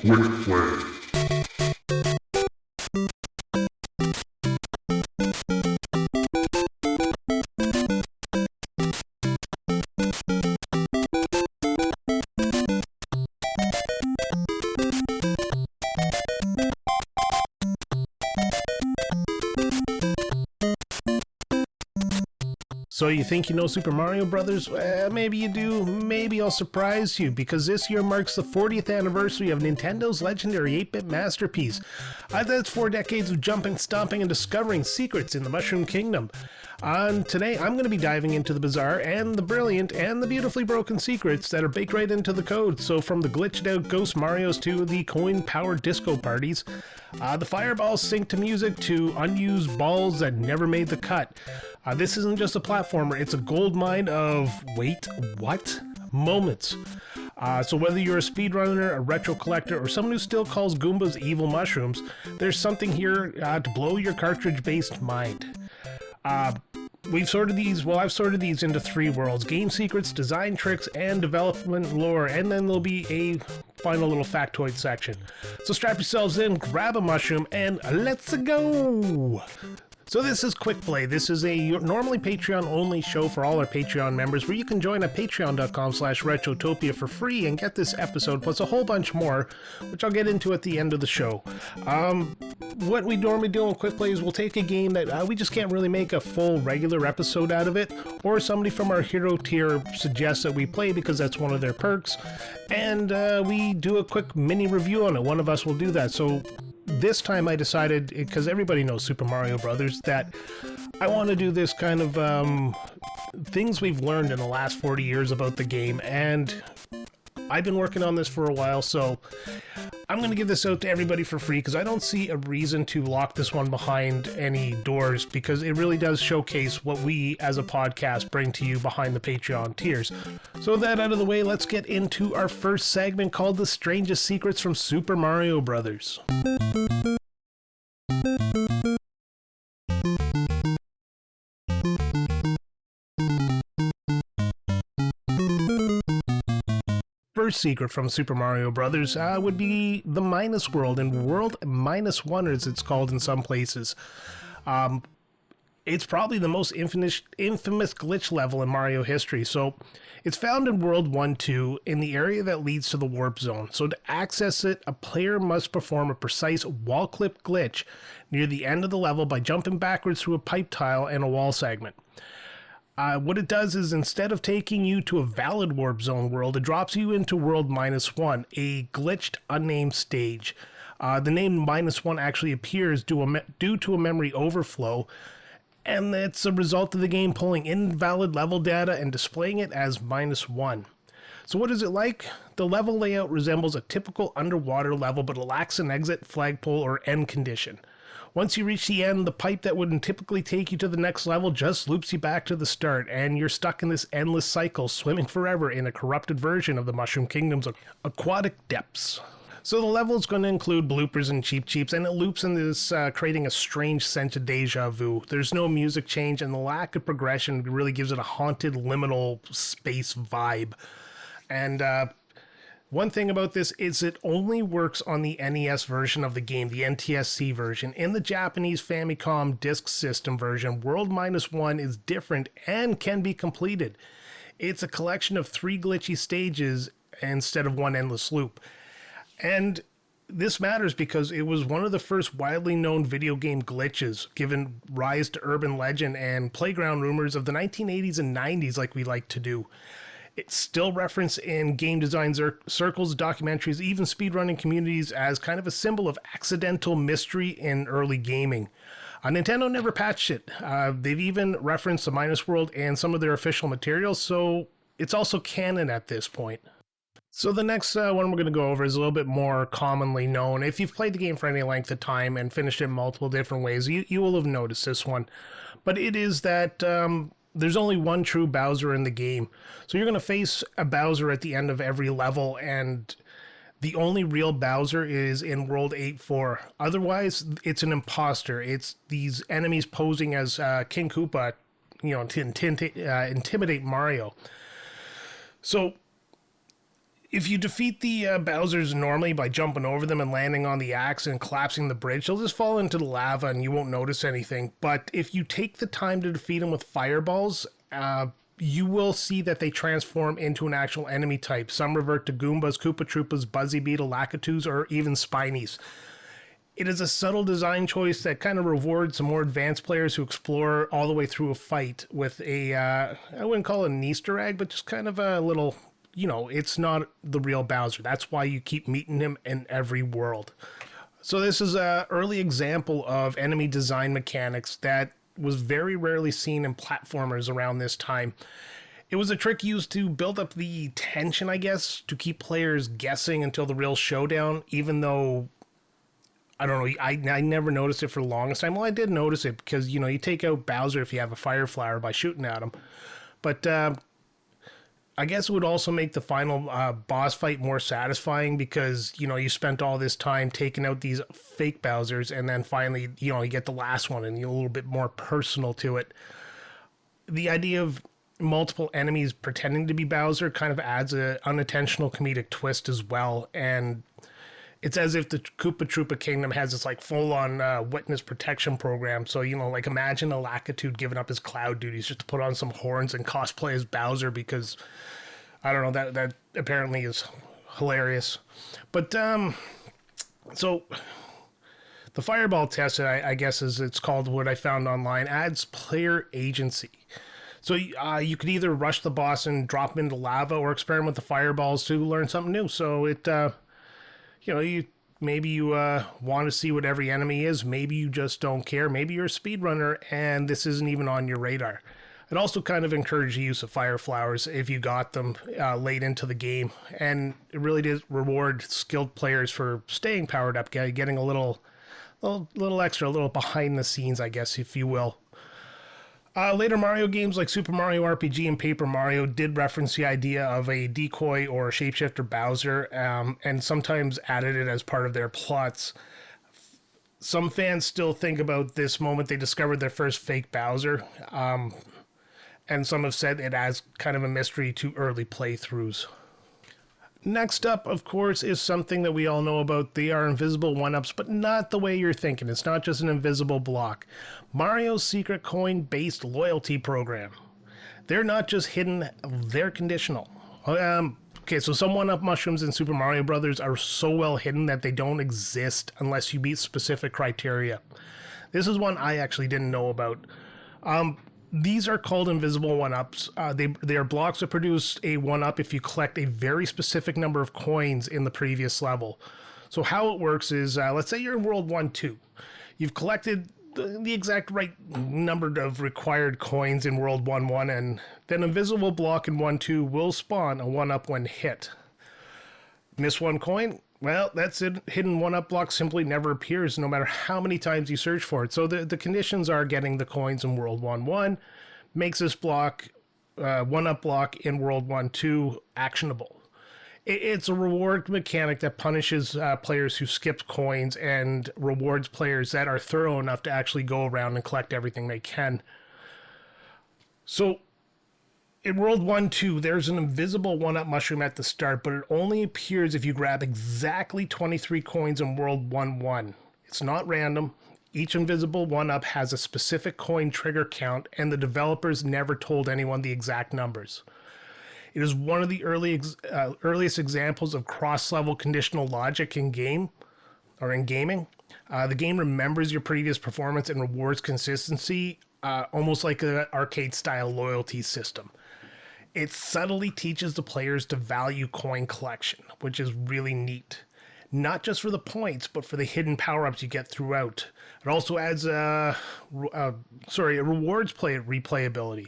Quick play. So you think you know Super Mario Brothers? Well, maybe you do, maybe I'll surprise you, because this year marks the 40th anniversary of Nintendo's legendary 8-bit masterpiece. That's 4 decades of jumping, stomping, and discovering secrets in the Mushroom Kingdom. Today I'm going to be diving into the bizarre and the brilliant and the beautifully broken secrets that are baked right into the code. So from the glitched out Ghost Marios to the coin-powered disco parties, the fireballs sync to music to unused balls that never made the cut. This isn't just a platformer, it's a gold mine of, wait, what? Moments. So whether you're a speedrunner, a retro collector, or someone who still calls Goombas evil mushrooms, there's something here to blow your cartridge-based mind. I've sorted these into 3 worlds: game secrets, design tricks, and development lore, and then there'll be a final little factoid section. So strap yourselves in, grab a mushroom, and let's go! So this is Quick Play. This is a normally Patreon-only show for all our Patreon members, where you can join at patreon.com/retrotopia for free and get this episode, plus a whole bunch more, which I'll get into at the end of the show. What we normally do in Quick Play is we'll take a game that we just can't really make a full regular episode out of it, or somebody from our hero tier suggests that we play because that's one of their perks, and we do a quick mini review on it. One of us will do that. So this time I decided, because everybody knows Super Mario Brothers, that I want to do this kind of things we've learned in the last 40 years about the game, and I've been working on this for a while, so I'm going to give this out to everybody for free, because I don't see a reason to lock this one behind any doors, because it really does showcase what we as a podcast bring to you behind the Patreon tiers. So with that out of the way, let's get into our first segment called The Strangest Secrets from Super Mario Brothers. First secret from Super Mario Brothers would be the Minus World, and World -1 as it's called in some places. It's probably the most infamous glitch level in Mario history. So it's found in World 1-2 in the area that leads to the Warp Zone. So to access it, a player must perform a precise wall clip glitch near the end of the level by jumping backwards through a pipe tile and a wall segment. What it does is, instead of taking you to a valid Warp Zone world, it drops you into World -1, a glitched, unnamed stage. The name -1 actually appears due to a memory overflow, and it's a result of the game pulling invalid level data and displaying it as -1. So what is it like? The level layout resembles a typical underwater level, but it lacks an exit, flagpole, or end condition. Once you reach the end, the pipe that wouldn't typically take you to the next level just loops you back to the start, and you're stuck in this endless cycle, swimming forever in a corrupted version of the Mushroom Kingdom's aquatic depths. So the level is going to include bloopers and cheap-cheeps, and it loops in this, creating a strange sense of deja vu. There's no music change, and the lack of progression really gives it a haunted, liminal space vibe. And one thing about this is it only works on the NES version of the game, the NTSC version. In the Japanese Famicom Disk System version, World -1 is different and can be completed. It's a collection of 3 glitchy stages instead of one endless loop. And this matters because it was one of the first widely known video game glitches, given rise to urban legend and playground rumors of the 1980s and 90s, like we like to do. It's still referenced in game design circles, documentaries, even speedrunning communities as kind of a symbol of accidental mystery in early gaming. Nintendo never patched it. They've even referenced the Minus World and some of their official materials, so it's also canon at this point. So the next one we're going to go over is a little bit more commonly known. If you've played the game for any length of time and finished it in multiple different ways, you will have noticed this one. But it is that there's only one true Bowser in the game. So you're going to face a Bowser at the end of every level, and the only real Bowser is in World 8-4. Otherwise, it's an imposter. It's these enemies posing as King Koopa, to intimidate Mario. So If you defeat the Bowsers normally by jumping over them and landing on the axe and collapsing the bridge, they'll just fall into the lava and you won't notice anything. But if you take the time to defeat them with fireballs, you will see that they transform into an actual enemy type. Some revert to Goombas, Koopa Troopas, Buzzy Beetle, Lakitus, or even Spinies. It is a subtle design choice that kind of rewards some more advanced players who explore all the way through a fight with a, I wouldn't call it an Easter egg, but just kind of a little, it's not the real Bowser. That's why you keep meeting him in every world. So this is an early example of enemy design mechanics that was very rarely seen in platformers around this time. It was a trick used to build up the tension, I guess, to keep players guessing until the real showdown, even though, I don't know, I never noticed it for the longest time. Well, I did notice it because, you take out Bowser if you have a fire flower by shooting at him. But I guess it would also make the final boss fight more satisfying because, you spent all this time taking out these fake Bowsers and then finally, you get the last one and you're a little bit more personal to it. The idea of multiple enemies pretending to be Bowser kind of adds an unintentional comedic twist as well. And it's as if the Koopa Troopa Kingdom has this like full-on witness protection program. So, like imagine a Lakitu giving up his cloud duties just to put on some horns and cosplay as Bowser because, I don't know, that apparently is hilarious. But, so the Fireball test, I guess as it's called, what I found online, adds player agency. So you could either rush the boss and drop him into lava or experiment with the fireballs to learn something new. So it... maybe you want to see what every enemy is. Maybe you just don't care. Maybe you're a speedrunner and this isn't even on your radar. It also kind of encouraged the use of fire flowers if you got them late into the game. And it really did reward skilled players for staying powered up, getting a little extra, a little behind the scenes, I guess, if you will. Later Mario games like Super Mario RPG and Paper Mario did reference the idea of a decoy or a shapeshifter Bowser, and sometimes added it as part of their plots. Some fans still think about this moment they discovered their first fake Bowser, and some have said it adds kind of a mystery to early playthroughs. Next up, of course, is something that we all know about. They are invisible one-ups, but not the way you're thinking. It's not just an invisible block. Mario's secret coin-based loyalty program. They're not just hidden, they're conditional. Okay, so some one-up mushrooms in Super Mario Brothers are so well hidden that they don't exist unless you meet specific criteria. This is one I actually didn't know about. These are called invisible one-ups. They are blocks that produce a one-up if you collect a very specific number of coins in the previous level. So how it works is, let's say you're in World 1-2. You've collected the exact right number of required coins in World 1-1, and then a invisible block in 1-2 will spawn a one-up when hit. Miss one coin? Well, that's it. Hidden one-up block simply never appears no matter how many times you search for it. So the conditions are getting the coins in World 1-1 makes this block, one-up block in World 1-2 actionable. It's a reward mechanic that punishes players who skip coins and rewards players that are thorough enough to actually go around and collect everything they can. So in World 1-2, there's an invisible one-up mushroom at the start, but it only appears if you grab exactly 23 coins in World 1-1. It's not random. Each invisible one-up has a specific coin trigger count, and the developers never told anyone the exact numbers. It is one of the earliest examples of cross-level conditional logic in gaming. The game remembers your previous performance and rewards consistency, almost like an arcade-style loyalty system. It subtly teaches the players to value coin collection, which is really neat. Not just for the points, but for the hidden power-ups you get throughout. It also adds it rewards replayability.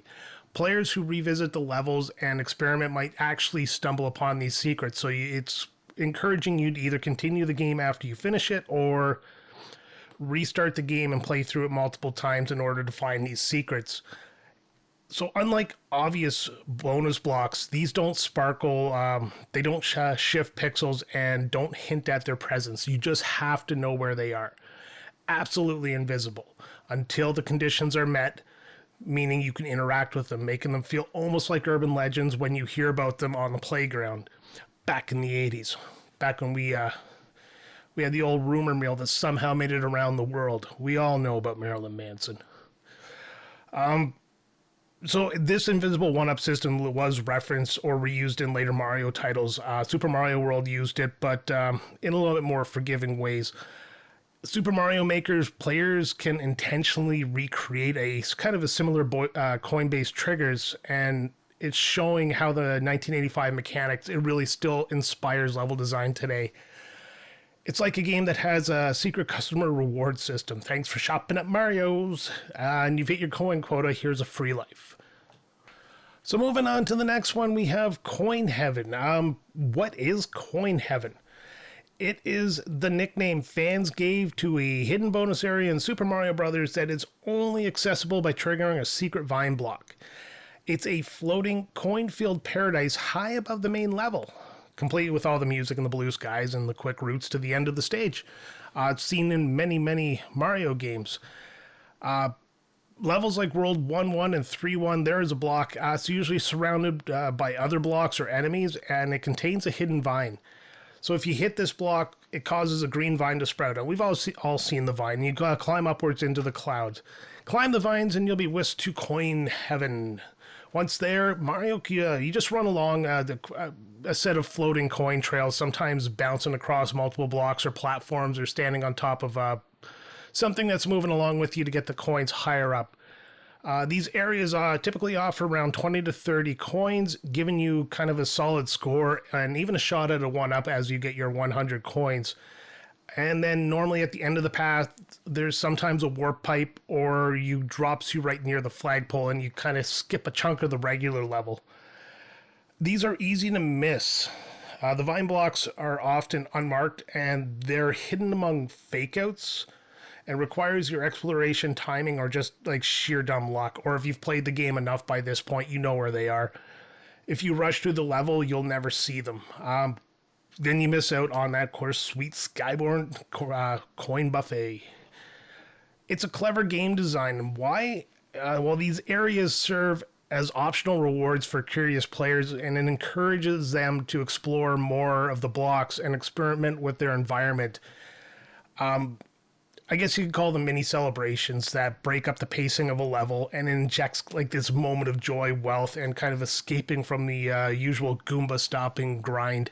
Players who revisit the levels and experiment might actually stumble upon these secrets, so it's encouraging you to either continue the game after you finish it or restart the game and play through it multiple times in order to find these secrets. So unlike obvious bonus blocks, these don't sparkle, they don't shift pixels and don't hint at their presence. You just have to know where they are. Absolutely invisible until the conditions are met, meaning you can interact with them, making them feel almost like urban legends when you hear about them on the playground. back in the 80s, back when we had the old rumor mill that somehow made it around the world. We all know about Marilyn Manson. So this invisible one-up system was referenced or reused in later Mario titles. Super Mario World used it, but in a little bit more forgiving ways. Super Mario Maker's players can intentionally recreate a kind of a similar coin-based triggers, and it's showing how the 1985 mechanics, it really still inspires level design today. It's like a game that has a secret customer reward system. Thanks for shopping at Mario's, and you've hit your coin quota, here's a free life. So moving on to the next one, we have Coin Heaven. What is Coin Heaven? It is the nickname fans gave to a hidden bonus area in Super Mario Bros. That is only accessible by triggering a secret vine block. It's a floating coin-filled paradise high above the main level, complete with all the music and the blue skies and the quick routes to the end of the stage. It's seen in many, many Mario games. Levels like World 1-1 and 3-1, there is a block. It's usually surrounded by other blocks or enemies, and it contains a hidden vine. So if you hit this block, it causes a green vine to sprout out. We've all seen the vine. You gotta climb upwards into the clouds. Climb the vines and you'll be whisked to Coin Heaven. Once there, Mario, you just run along a set of floating coin trails, sometimes bouncing across multiple blocks or platforms or standing on top of something that's moving along with you to get the coins higher up. These areas typically offer around 20 to 30 coins, giving you kind of a solid score and even a shot at a 1-up as you get your 100 coins. And then normally at the end of the path, there's sometimes a warp pipe or drops you right near the flagpole and you kind of skip a chunk of the regular level. These are easy to miss. The vine blocks are often unmarked and they're hidden among fake-outs, and requires your exploration, timing, or just like sheer dumb luck. Or if you've played the game enough by this point, you know where they are. If you rush through the level, you'll never see them. Then you miss out on that, of course, sweet Skyborn coin buffet. It's a clever game design. Why? Well, these areas serve as optional rewards for curious players, and it encourages them to explore more of the blocks and experiment with their environment. I guess you could call them mini celebrations that break up the pacing of a level and injects like this moment of joy, wealth, and kind of escaping from the usual Goomba stomping grind.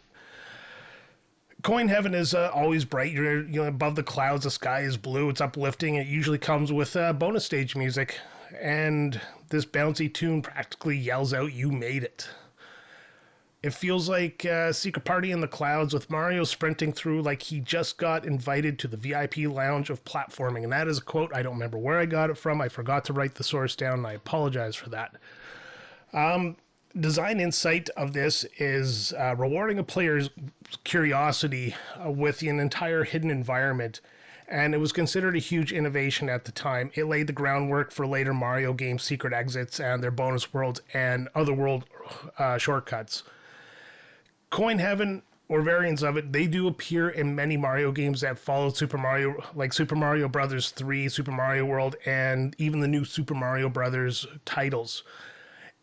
Coin Heaven is always bright. You're above the clouds, the sky is blue, it's uplifting. It usually comes with bonus stage music, and this bouncy tune practically yells out, "You made it." It feels like a secret party in the clouds with Mario sprinting through like he just got invited to the VIP lounge of platforming. And that is a quote. I don't remember where I got it from. I forgot to write the source down, and I apologize for that. Design insight of this is rewarding a player's curiosity with an entire hidden environment. And it was considered a huge innovation at the time. It laid the groundwork for later Mario games' secret exits and their bonus worlds and other world shortcuts. Coin Heaven, or variants of it, they do appear in many Mario games that followed Super Mario, like Super Mario Bros. 3, Super Mario World, and even the new Super Mario Bros. Titles.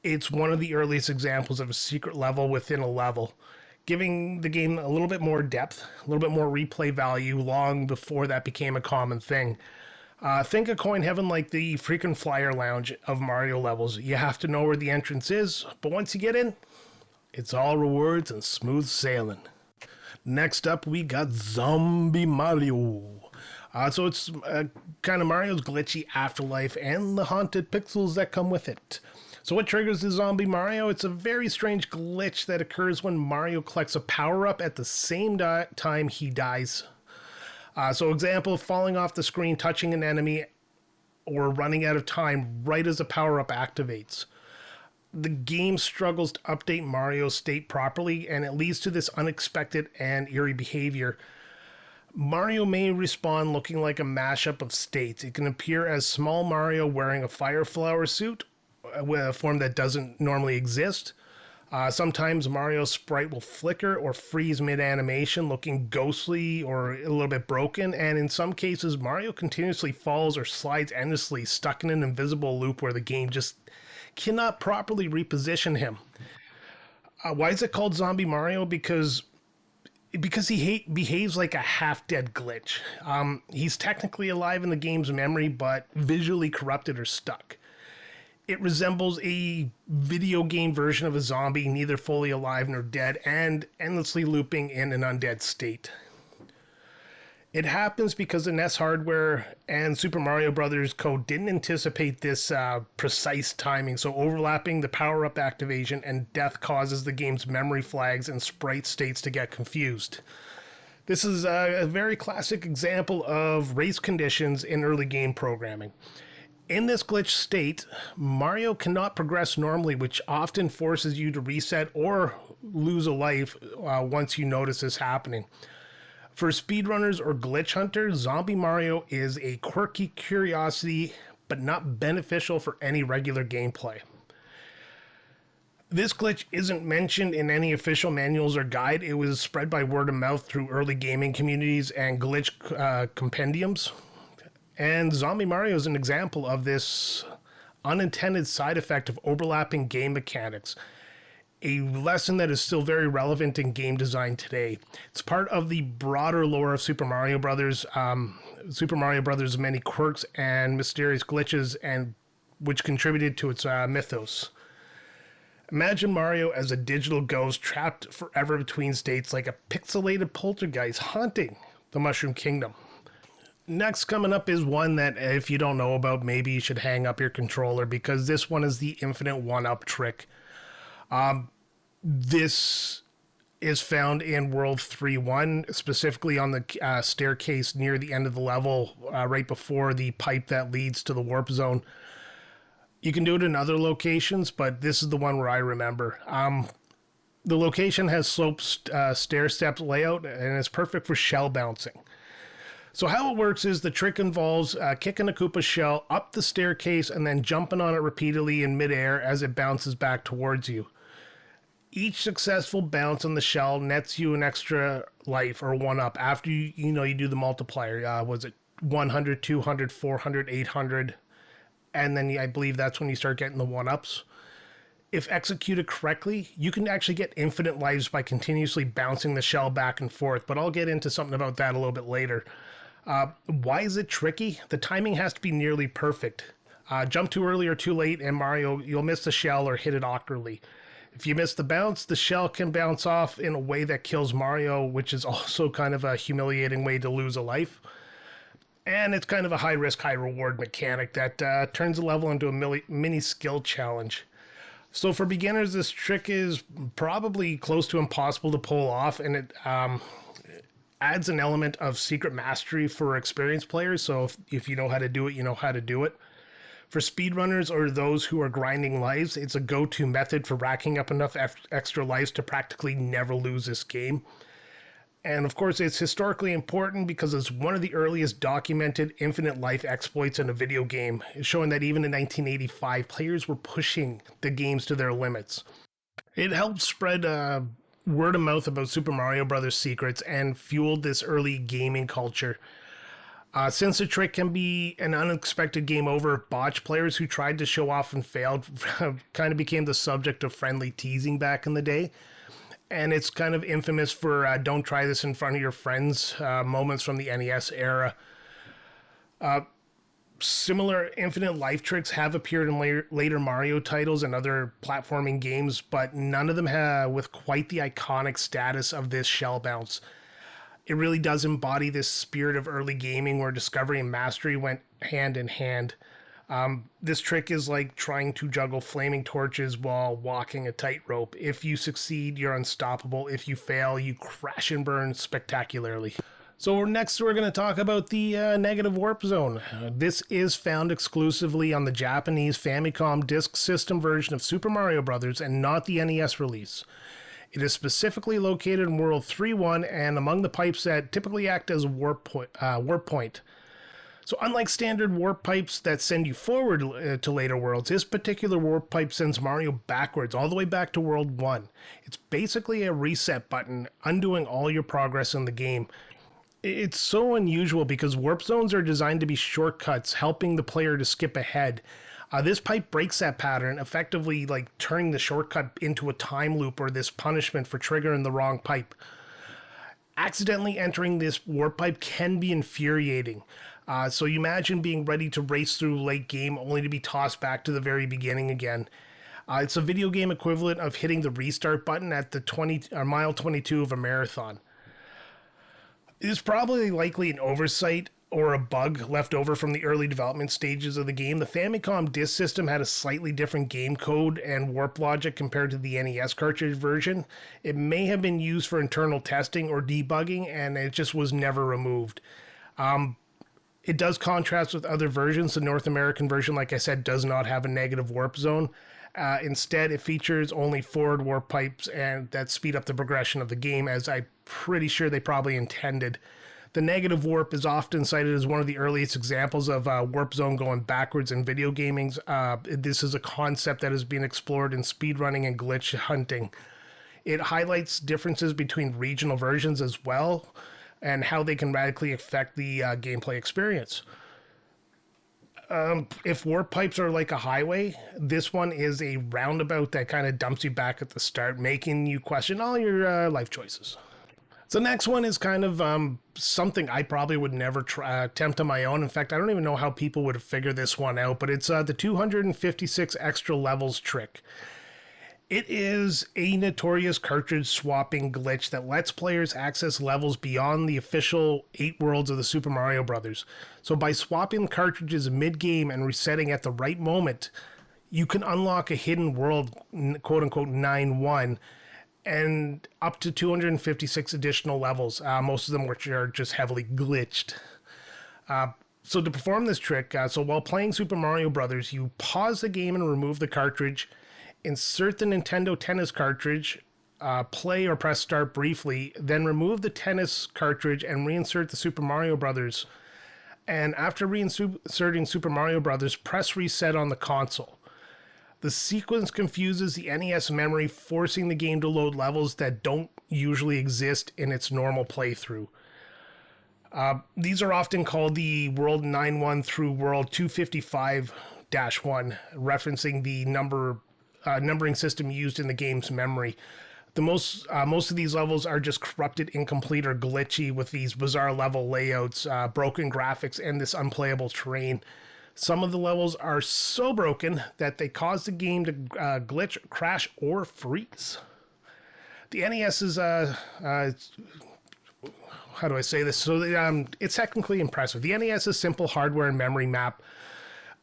It's one of the earliest examples of a secret level within a level, giving the game a little bit more depth, a little bit more replay value long before that became a common thing. Think of Coin Heaven like the frequent flyer lounge of Mario levels. You have to know where the entrance is, but once you get in, it's all rewards and smooth sailing. Next up, we got Zombie Mario. So it's kind of Mario's glitchy afterlife and the haunted pixels that come with it. So what triggers the Zombie Mario? It's a very strange glitch that occurs when Mario collects a power-up at the same time he dies. So example, falling off the screen, touching an enemy, or running out of time right as a power-up activates. The game struggles to update Mario's state properly, and it leads to this unexpected and eerie behavior. Mario may respawn looking like a mashup of states. It can appear as small Mario wearing a fire flower suit, with a form that doesn't normally exist. Sometimes Mario's sprite will flicker or freeze mid-animation, looking ghostly or a little bit broken, and in some cases, Mario continuously falls or slides endlessly, stuck in an invisible loop where the game just cannot properly reposition him. Why is it called Zombie Mario? Because he behaves like a half-dead glitch. He's technically alive in the game's memory, but visually corrupted or stuck. It resembles a video game version of a zombie, neither fully alive nor dead, and endlessly looping in an undead state. It happens because the NES hardware and Super Mario Bros. Code didn't anticipate this precise timing, so overlapping the power-up activation and death causes the game's memory flags and sprite states to get confused. This is a very classic example of race conditions in early game programming. In this glitch state, Mario cannot progress normally, which often forces you to reset or lose a life once you notice this happening. For speedrunners or glitch hunters, Zombie Mario is a quirky curiosity, but not beneficial for any regular gameplay. This glitch isn't mentioned in any official manuals or guide. It was spread by word of mouth through early gaming communities and glitch compendiums. And Zombie Mario is an example of this unintended side effect of overlapping game mechanics. A lesson that is still very relevant in game design today. It's part of the broader lore of Super Mario Brothers. Super Mario Brothers' many quirks and mysterious glitches, and which contributed to its mythos. Imagine Mario as a digital ghost trapped forever between states, like a pixelated poltergeist haunting the Mushroom Kingdom. Next coming up is one that, if you don't know about, maybe you should hang up your controller, because this one is the infinite one-up trick. This is found in World 3-1, specifically on the staircase near the end of the level, right before the pipe that leads to the warp zone. You can do it in other locations, but this is the one where I remember. The location has sloped stair steps layout, and it's perfect for shell bouncing. So how it works is the trick involves kicking a Koopa shell up the staircase and then jumping on it repeatedly in midair as it bounces back towards you. Each successful bounce on the shell nets you an extra life or one up after you do the multiplier. Was it 100, 200, 400, 800? And then I believe that's when you start getting the one-ups. If executed correctly, you can actually get infinite lives by continuously bouncing the shell back and forth, but I'll get into something about that a little bit later. Why is it tricky? The timing has to be nearly perfect. Jump too early or too late, and Mario, you'll miss the shell or hit it awkwardly. If you miss the bounce, the shell can bounce off in a way that kills Mario, which is also kind of a humiliating way to lose a life. And it's kind of a high-risk, high-reward mechanic that turns the level into a mini skill challenge. So for beginners, this trick is probably close to impossible to pull off, and it adds an element of secret mastery for experienced players. So if you know how to do it, you know how to do it. For speedrunners or those who are grinding lives, it's a go-to method for racking up enough extra lives to practically never lose this game. And of course, it's historically important because it's one of the earliest documented infinite life exploits in a video game, showing that even in 1985, players were pushing the games to their limits. It helped spread word of mouth about Super Mario Bros. Secrets and fueled this early gaming culture. Since the trick can be an unexpected game over, botch players who tried to show off and failed kind of became the subject of friendly teasing back in the day. And it's kind of infamous for don't try this in front of your friends moments from the NES era. Similar infinite life tricks have appeared in later Mario titles and other platforming games, but none of them have with quite the iconic status of this shell bounce. It really does embody this spirit of early gaming where discovery and mastery went hand in hand. This trick is like trying to juggle flaming torches while walking a tightrope. If you succeed, you're unstoppable. If you fail, you crash and burn spectacularly. So next we're going to talk about the negative warp zone. This is found exclusively on the Japanese Famicom Disk System version of Super Mario Bros. And not the NES release. It is specifically located in World 3-1 and among the pipes that typically act as a warp point. So unlike standard warp pipes that send you forward to later worlds, this particular warp pipe sends Mario backwards, all the way back to World 1. It's basically a reset button, undoing all your progress in the game. It's so unusual because warp zones are designed to be shortcuts, helping the player to skip ahead. This pipe breaks that pattern, effectively like turning the shortcut into a time loop or this punishment for triggering the wrong pipe. Accidentally entering this warp pipe can be infuriating. So you imagine being ready to race through late game only to be tossed back to the very beginning again. It's a video game equivalent of hitting the restart button at the mile 22 of a marathon. It is probably likely an oversight or a bug left over from the early development stages of the game. The Famicom disk system had a slightly different game code and warp logic compared to the NES cartridge version. It may have been used for internal testing or debugging, and it just was never removed. It does contrast with other versions. The North American version, like I said, does not have a negative warp zone. Instead, it features only forward warp pipes and that speed up the progression of the game, as I'm pretty sure they probably intended. The negative warp is often cited as one of the earliest examples of warp zone going backwards in video gaming. This is a concept that has been explored in speedrunning and glitch hunting. It highlights differences between regional versions as well, and how they can radically affect the gameplay experience. If warp pipes are like a highway, this one is a roundabout that kind of dumps you back at the start, making you question all your life choices. So the next one is kind of something I probably would never attempt on my own. In fact, I don't even know how people would figure this one out, but it's the 256 extra levels trick. It is a notorious cartridge swapping glitch that lets players access levels beyond the official 8 worlds of the Super Mario Bros. So by swapping cartridges mid-game and resetting at the right moment, you can unlock a hidden world, quote-unquote 9-1, and up to 256 additional levels, most of them which are just heavily glitched. So to perform this trick, so while playing Super Mario Bros., you pause the game and remove the cartridge, insert the Nintendo Tennis cartridge, play or press start briefly, then remove the tennis cartridge and reinsert the Super Mario Bros. And after reinserting Super Mario Bros., press reset on the console. The sequence confuses the NES memory, forcing the game to load levels that don't usually exist in its normal playthrough. These are often called the World 9-1 through World 255-1, referencing the numbering system used in the game's memory. Most of these levels are just corrupted, incomplete, or glitchy with these bizarre level layouts, broken graphics, and this unplayable terrain. Some of the levels are so broken that they cause the game to glitch, crash, or freeze. The NES is, how do I say this? So it's technically impressive. The NES's simple hardware and memory map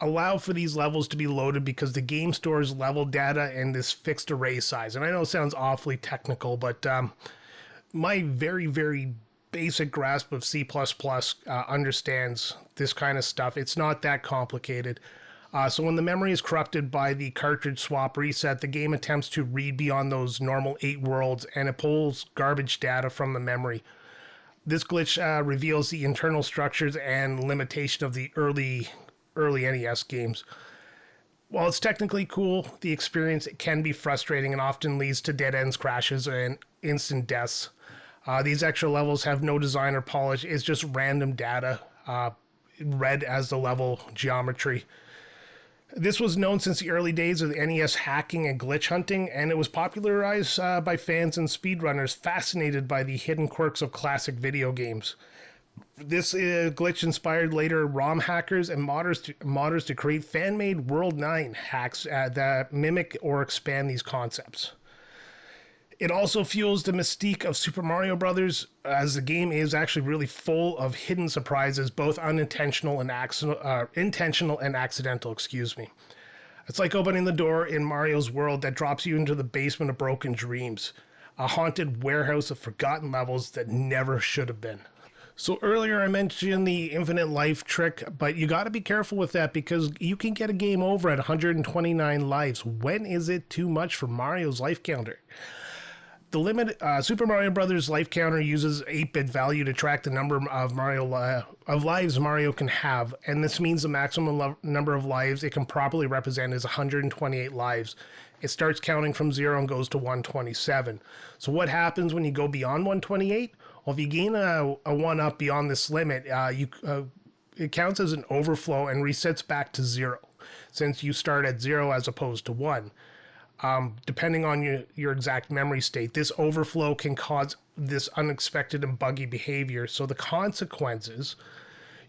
allow for these levels to be loaded because the game stores level data in this fixed array size. And I know it sounds awfully technical, but my very, very basic grasp of C++ understands this kind of stuff. It's not that complicated. So when the memory is corrupted by the cartridge swap reset, the game attempts to read beyond those normal 8 worlds, and it pulls garbage data from the memory. This glitch reveals the internal structures and limitation of the early NES games. While it's technically cool, the experience can be frustrating and often leads to dead ends, crashes, and instant deaths. These extra levels have no design or polish. It's just random data read as the level geometry. This was known since the early days of the NES hacking and glitch hunting, and it was popularized by fans and speedrunners fascinated by the hidden quirks of classic video games. This glitch inspired later ROM hackers and modders to create fan-made World 9 hacks that mimic or expand these concepts. It also fuels the mystique of Super Mario Bros., as the game is actually really full of hidden surprises, both intentional and accidental. It's like opening the door in Mario's world that drops you into the basement of broken dreams, a haunted warehouse of forgotten levels that never should have been. So earlier I mentioned the infinite life trick, but you got to be careful with that because you can get a game over at 129 lives. When is it too much for Mario's life counter? The limit Super Mario Bros. Life counter uses 8-bit value to track the number of lives Mario can have, and this means the maximum number of lives it can properly represent is 128 lives. It starts counting from 0 and goes to 127. So what happens when you go beyond 128? Well, if you gain a 1-up beyond this limit, it counts as an overflow and resets back to 0. since you start at 0 as opposed to 1. Depending on your exact memory state, this overflow can cause this unexpected and buggy behavior. So the consequences,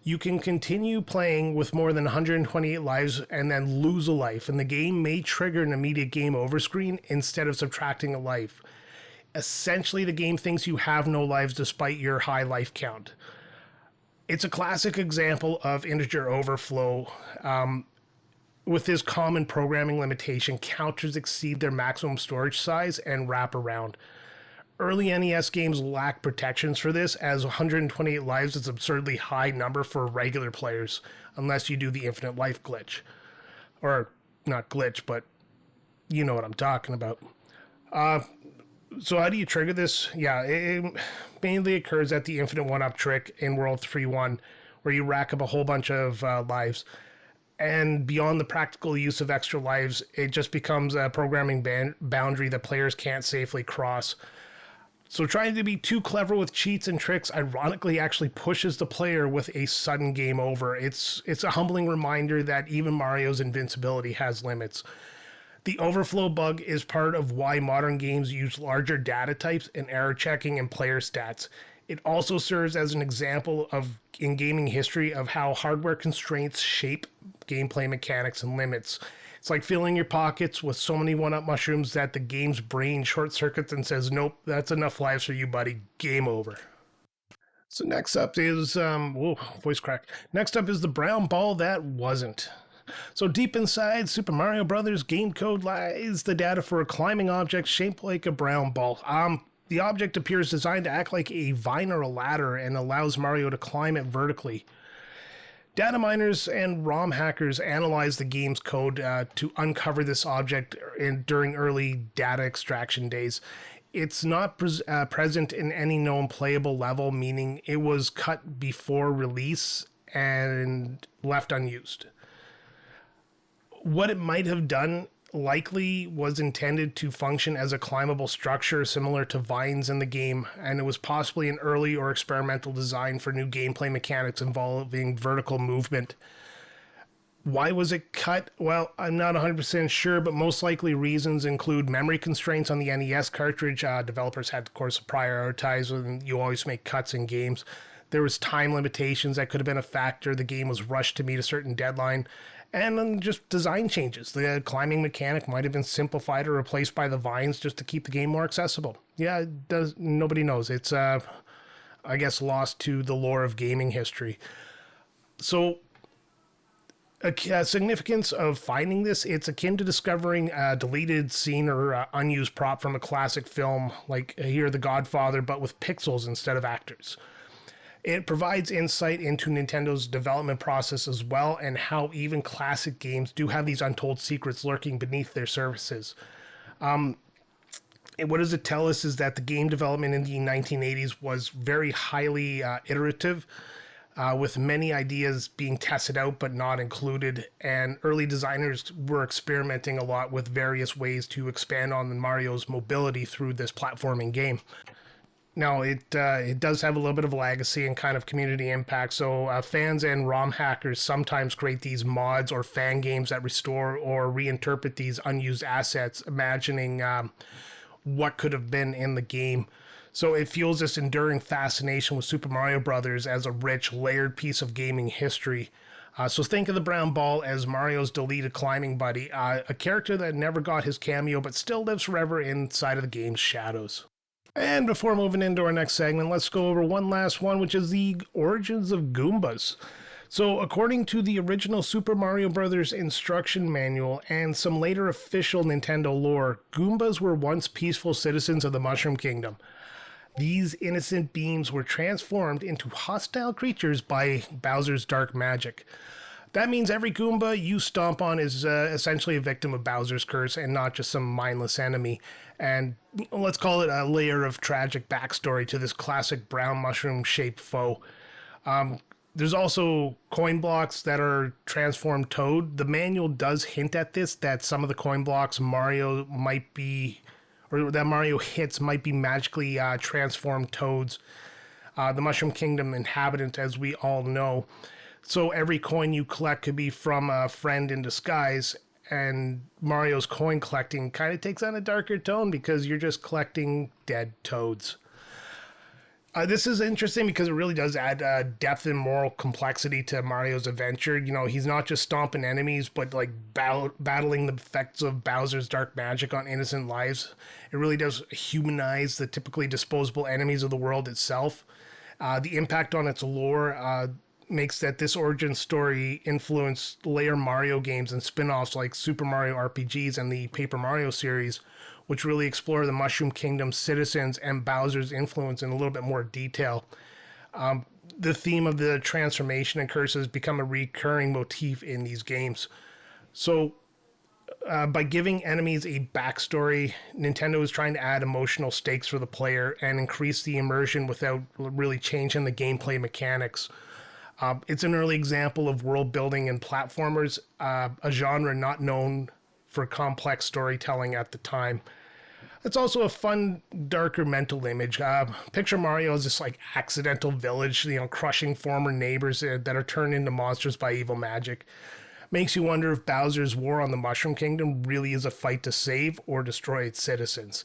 you can continue playing with more than 128 lives and then lose a life, and the game may trigger an immediate game over screen instead of subtracting a life. Essentially, the game thinks you have no lives despite your high life count. It's a classic example of integer overflow. With this common programming limitation, counters exceed their maximum storage size and wrap around. Early NES games lack protections for this, as 128 lives is an absurdly high number for regular players, unless you do the infinite life glitch. Or, not glitch, but you know what I'm talking about. So how do you trigger this? Yeah, it mainly occurs at the infinite one-up trick in World 3-1, where you rack up a whole bunch of lives. And beyond the practical use of extra lives, it just becomes a programming boundary that players can't safely cross. So trying to be too clever with cheats and tricks ironically actually pushes the player with a sudden game over. It's a humbling reminder that even Mario's invincibility has limits. The overflow bug is part of why modern games use larger data types and error checking and player stats. It also serves as an example in gaming history of how hardware constraints shape gameplay mechanics and limits. It's like filling your pockets with so many one-up mushrooms that the game's brain short circuits and says, nope, that's enough lives for you, buddy. Game over. So next up is, voice crack. Next up is the brown ball that wasn't. So deep inside Super Mario Bros. Game code lies the data for a climbing object shaped like a brown ball. The object appears designed to act like a vine or a ladder and allows Mario to climb it vertically. Data miners and ROM hackers analyzed the game's code to uncover this object during early data extraction days. It's not present in any known playable level, meaning it was cut before release and left unused. What it might have done likely was intended to function as a climbable structure similar to vines in the game, and it was possibly an early or experimental design for new gameplay mechanics involving vertical movement. Why was it cut? Well, I'm not 100% sure, but most likely reasons include memory constraints on the NES cartridge. Developers had, of course, to prioritize when you always make cuts in games. There was time limitations that could have been a factor. The game was rushed to meet a certain deadline. And then just design changes. The climbing mechanic might have been simplified or replaced by the vines just to keep the game more accessible. Yeah, it does. Nobody knows. It's, I guess, lost to the lore of gaming history. So, a significance of finding this, it's akin to discovering a deleted scene or unused prop from a classic film, like here The Godfather, but with pixels instead of actors. It provides insight into Nintendo's development process as well, and how even classic games do have these untold secrets lurking beneath their surfaces. And what does it tell us is that the game development in the 1980s was very highly iterative, with many ideas being tested out but not included, and early designers were experimenting a lot with various ways to expand on Mario's mobility through this platforming game. Now, it does have a little bit of legacy and kind of community impact, so fans and ROM hackers sometimes create these mods or fan games that restore or reinterpret these unused assets, imagining what could have been in the game. So it fuels this enduring fascination with Super Mario Bros. As a rich, layered piece of gaming history. So think of the brown ball as Mario's deleted climbing buddy, a character that never got his cameo but still lives forever inside of the game's shadows. And before moving into our next segment, let's go over one last one, which is the origins of Goombas. So, according to the original Super Mario Bros. Instruction manual and some later official Nintendo lore, Goombas were once peaceful citizens of the Mushroom Kingdom. These innocent beings were transformed into hostile creatures by Bowser's dark magic. That means every Goomba you stomp on is essentially a victim of Bowser's curse and not just some mindless enemy. And let's call it a layer of tragic backstory to this classic brown mushroom-shaped foe. There's also coin blocks that are transformed Toad. The manual does hint at this, that some of the coin blocks Mario might be, or that Mario hits might be magically transformed Toads. The Mushroom Kingdom inhabitant, as we all know. So every coin you collect could be from a friend in disguise, and Mario's coin collecting kind of takes on a darker tone because you're just collecting dead toads. This is interesting because it really does add depth and moral complexity to Mario's adventure. You know, he's not just stomping enemies, but like battling the effects of Bowser's dark magic on innocent lives. It really does humanize the typically disposable enemies of the world itself. The impact on its lore makes that this origin story influence later Mario games and spin-offs like Super Mario RPGs and the Paper Mario series, which really explore the Mushroom Kingdom's citizens and Bowser's influence in a little bit more detail. The theme of the transformation and curses become a recurring motif in these games. So, by giving enemies a backstory, Nintendo is trying to add emotional stakes for the player and increase the immersion without really changing the gameplay mechanics. It's an early example of world building in platformers, a genre not known for complex storytelling at the time. It's also a fun, darker mental image. Picture Mario as this like accidental village, crushing former neighbors that are turned into monsters by evil magic. Makes you wonder if Bowser's war on the Mushroom Kingdom really is a fight to save or destroy its citizens.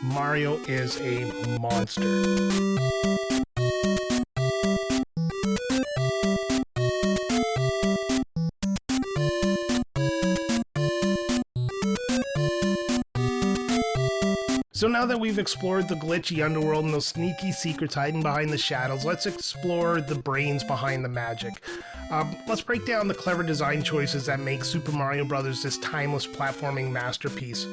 Mario is a monster. So now that we've explored the glitchy underworld and those sneaky secrets hiding behind the shadows, let's explore the brains behind the magic. Let's break down the clever design choices that make Super Mario Bros. This timeless platforming masterpiece.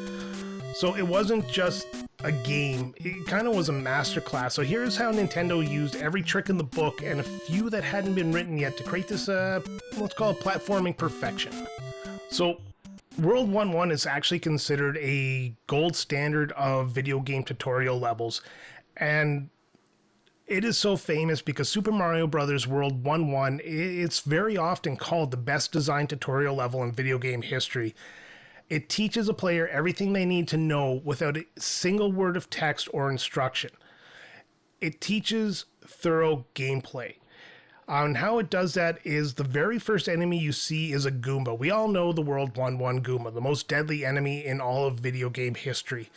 So it wasn't just a game, it kind of was a masterclass. So here's how Nintendo used every trick in the book and a few that hadn't been written yet to create this, let's call it platforming perfection. So World 1-1 is actually considered a gold standard of video game tutorial levels, and it is so famous because Super Mario Bros. World 1-1, it's very often called the best designed tutorial level in video game history. It teaches a player everything they need to know without a single word of text or instruction. It teaches thorough gameplay. And how it does that is the very first enemy you see is a Goomba. We all know the World 1-1 Goomba, the most deadly enemy in all of video game history.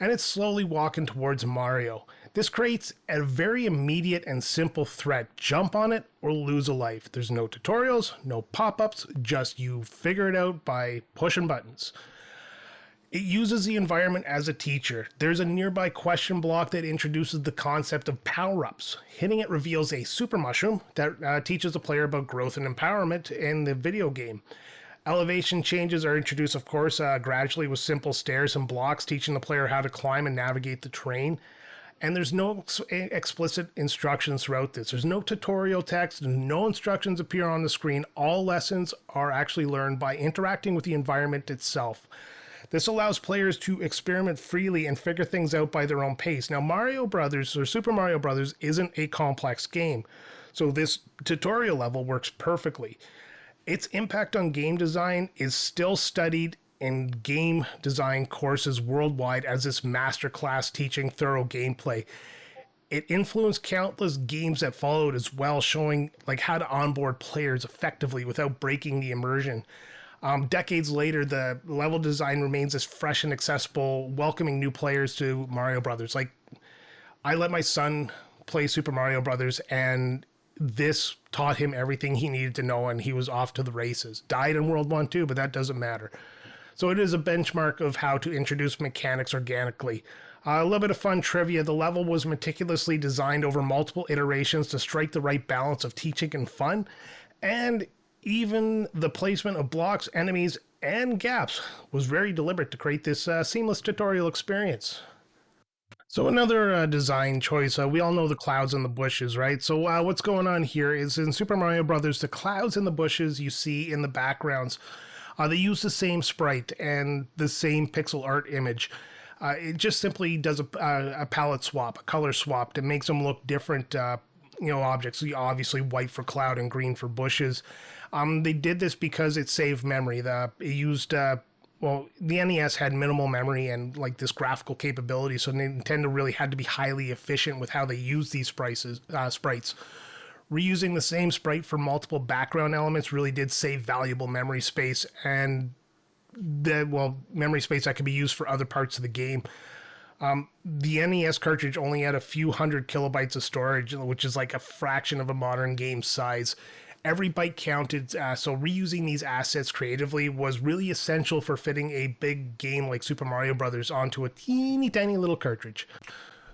And it's slowly walking towards Mario. This creates a very immediate and simple threat. Jump on it or lose a life. There's no tutorials, no pop-ups, just you figure it out by pushing buttons. It uses the environment as a teacher. There's a nearby question block that introduces the concept of power-ups. Hitting it reveals a super mushroom that teaches the player about growth and empowerment in the video game. Elevation changes are introduced, of course, gradually with simple stairs and blocks, teaching the player how to climb and navigate the terrain. And there's no explicit instructions throughout this. There's no tutorial text, no instructions appear on the screen. All lessons are actually learned by interacting with the environment itself. This allows players to experiment freely and figure things out by their own pace. Now, Mario Brothers or Super Mario Brothers isn't a complex game, so this tutorial level works perfectly. Its impact on game design is still studied in game design courses worldwide as this masterclass teaching thorough gameplay. It influenced countless games that followed as well, showing like how to onboard players effectively without breaking the immersion. Decades later, the level design remains as fresh and accessible, welcoming new players to Mario Brothers. Like, I let my son play Super Mario Brothers, and this taught him everything he needed to know, and he was off to the races. Died in World 1 too, but that doesn't matter. So it is a benchmark of how to introduce mechanics organically. A little bit of fun trivia. The level was meticulously designed over multiple iterations to strike the right balance of teaching and fun, and even the placement of blocks, enemies, and gaps was very deliberate to create this seamless tutorial experience. So another design choice, we all know the clouds and the bushes, right? So what's going on here is in Super Mario Brothers, the clouds and the bushes you see in the backgrounds, they use the same sprite and the same pixel art image. It just simply does a palette swap, a color swap that makes them look different objects. Obviously white for cloud and green for bushes. They did this because it saved memory. It used, the NES had minimal memory and like this graphical capability, so Nintendo really had to be highly efficient with how they used these sprites. Reusing the same sprite for multiple background elements really did save valuable memory space, and memory space that could be used for other parts of the game. The NES cartridge only had a few hundred kilobytes of storage, which is like a fraction of a modern game size. Every byte counted, so reusing these assets creatively was really essential for fitting a big game like Super Mario Brothers onto a teeny tiny little cartridge.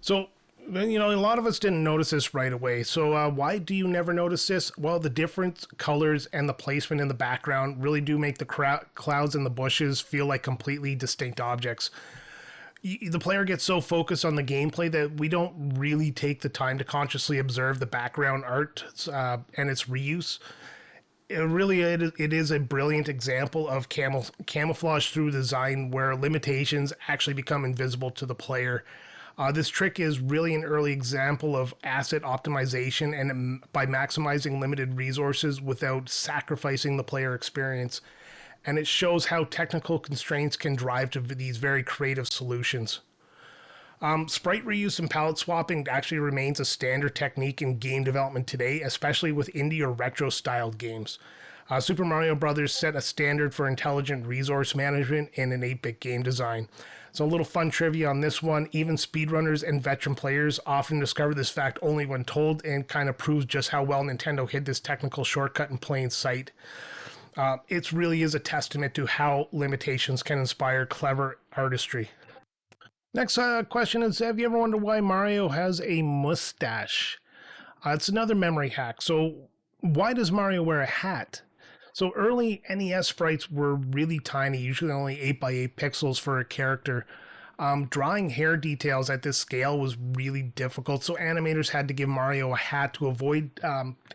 So, a lot of us didn't notice this right away. So why do you never notice this? Well, the different colors and the placement in the background really do make the clouds and the bushes feel like completely distinct objects. The player gets so focused on the gameplay that we don't really take the time to consciously observe the background art and its reuse. It is a brilliant example of camouflage through design, where limitations actually become invisible to the player. This trick is really an early example of asset optimization, and by maximizing limited resources without sacrificing the player experience. And it shows how technical constraints can drive to these very creative solutions. Sprite reuse and palette swapping actually remains a standard technique in game development today, especially with indie or retro-styled games. Super Mario Bros. Set a standard for intelligent resource management in an 8-bit game design. So a little fun trivia on this one: even speedrunners and veteran players often discover this fact only when told, and kind of proves just how well Nintendo hid this technical shortcut in plain sight. It really is a testament to how limitations can inspire clever artistry. Next question is, have you ever wondered why Mario has a mustache? It's another memory hack. So why does Mario wear a hat? So early NES sprites were really tiny, usually only 8x8 pixels for a character. Drawing hair details at this scale was really difficult, so animators had to give Mario a hat to avoid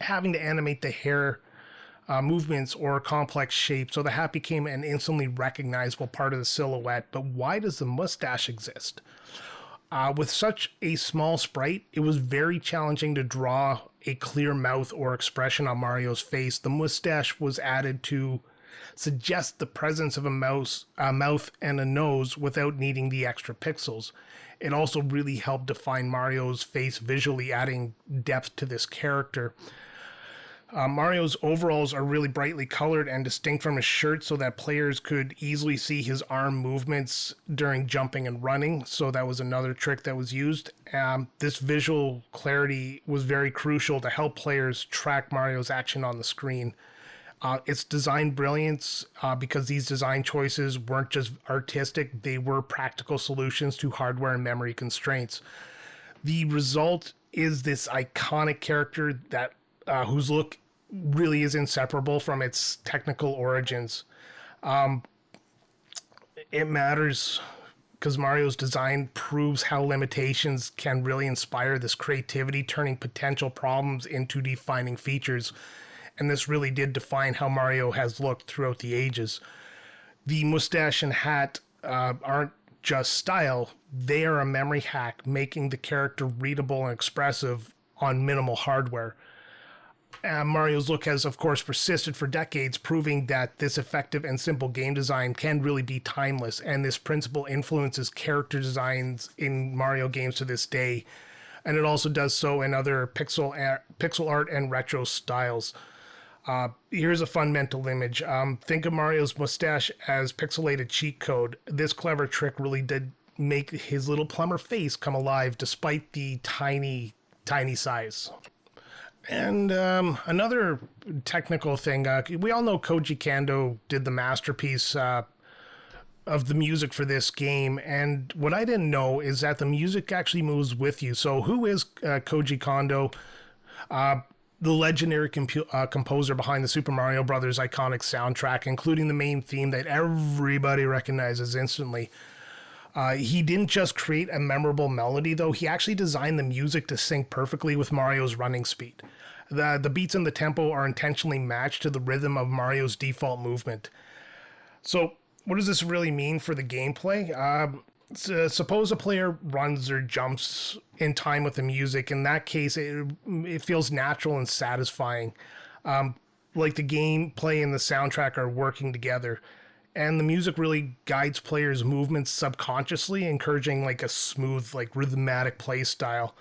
having to animate the hair movements or complex shapes, so the hat became an instantly recognizable part of the silhouette. But why does the mustache exist? With such a small sprite, it was very challenging to draw a clear mouth or expression on Mario's face. The mustache was added to suggest the presence of a mouth and a nose without needing the extra pixels. It also really helped define Mario's face visually, adding depth to this character. Mario's overalls are really brightly colored and distinct from his shirt, so that players could easily see his arm movements during jumping and running. So that was another trick that was used. This visual clarity was very crucial to help players track Mario's action on the screen. It's design brilliance, because these design choices weren't just artistic, they were practical solutions to hardware and memory constraints. The result is this iconic character that whose look really is inseparable from its technical origins. It matters because Mario's design proves how limitations can really inspire this creativity, turning potential problems into defining features. And this really did define how Mario has looked throughout the ages. The mustache and hat aren't just style, they are a memory hack, making the character readable and expressive on minimal hardware. Mario's look has, of course, persisted for decades, proving that this effective and simple game design can really be timeless, and this principle influences character designs in Mario games to this day, and it also does so in other pixel art and retro styles. Here's a fun mental image. Think of Mario's mustache as pixelated cheat code. This clever trick really did make his little plumber face come alive, despite the tiny size. And another technical thing, we all know Koji Kondo did the masterpiece of the music for this game, and what I didn't know is that the music actually moves with you. So who is Koji Kondo? The legendary composer behind the Super Mario Bros. Iconic soundtrack, including the main theme that everybody recognizes instantly. He didn't just create a memorable melody, though. He actually designed the music to sync perfectly with Mario's running speed. The beats and the tempo are intentionally matched to the rhythm of Mario's default movement. So what does this really mean for the gameplay? Suppose a player runs or jumps in time with the music. In that case, it feels natural and satisfying. Like the gameplay and the soundtrack are working together. And the music really guides players' movements subconsciously, encouraging like a smooth, like rhythmic play style.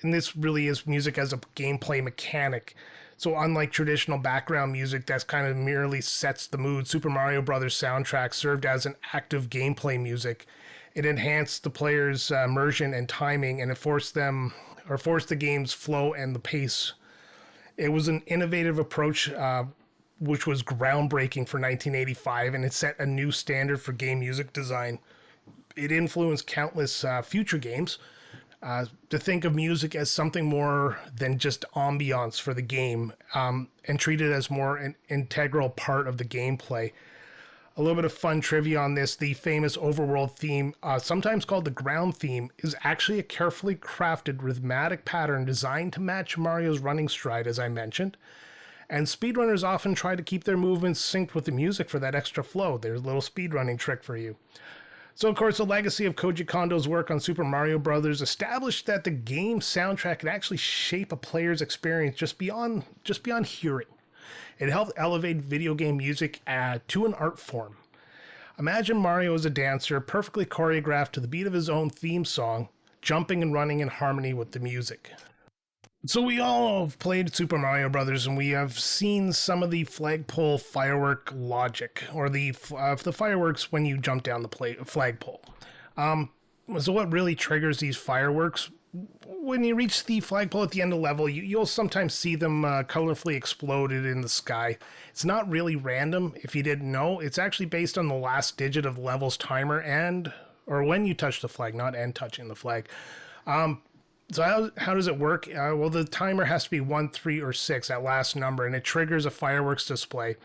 and this really is music as a gameplay mechanic. So unlike traditional background music that's kind of merely sets the mood, Super Mario Brothers soundtrack served as an active gameplay music. It enhanced the player's immersion and timing, and it forced the game's flow and the pace. It was an innovative approach, which was groundbreaking for 1985, and it set a new standard for game music design. It influenced countless future games to think of music as something more than just ambiance for the game, and treat it as more an integral part of the gameplay. A little bit of fun trivia on this: the famous overworld theme, sometimes called the ground theme, is actually a carefully crafted rhythmic pattern designed to match Mario's running stride, as I mentioned. And speedrunners often try to keep their movements synced with the music for that extra flow. There's a little speedrunning trick for you. So, of course, the legacy of Koji Kondo's work on Super Mario Bros. Established that the game's soundtrack could actually shape a player's experience just beyond hearing. It helped elevate video game music to an art form. Imagine Mario as a dancer, perfectly choreographed to the beat of his own theme song, jumping and running in harmony with the music. So we all have played Super Mario Brothers, and we have seen some of the flagpole firework logic, or the fireworks when you jump down the flagpole. So what really triggers these fireworks? When you reach the flagpole at the end of the level, you'll sometimes see them colorfully exploded in the sky. It's not really random. If you didn't know, it's actually based on the last digit of the level's timer or when you touch the flag, not and touching the flag. So how does it work? Well, the timer has to be 1, 3, or 6, that last number, and it triggers a fireworks display.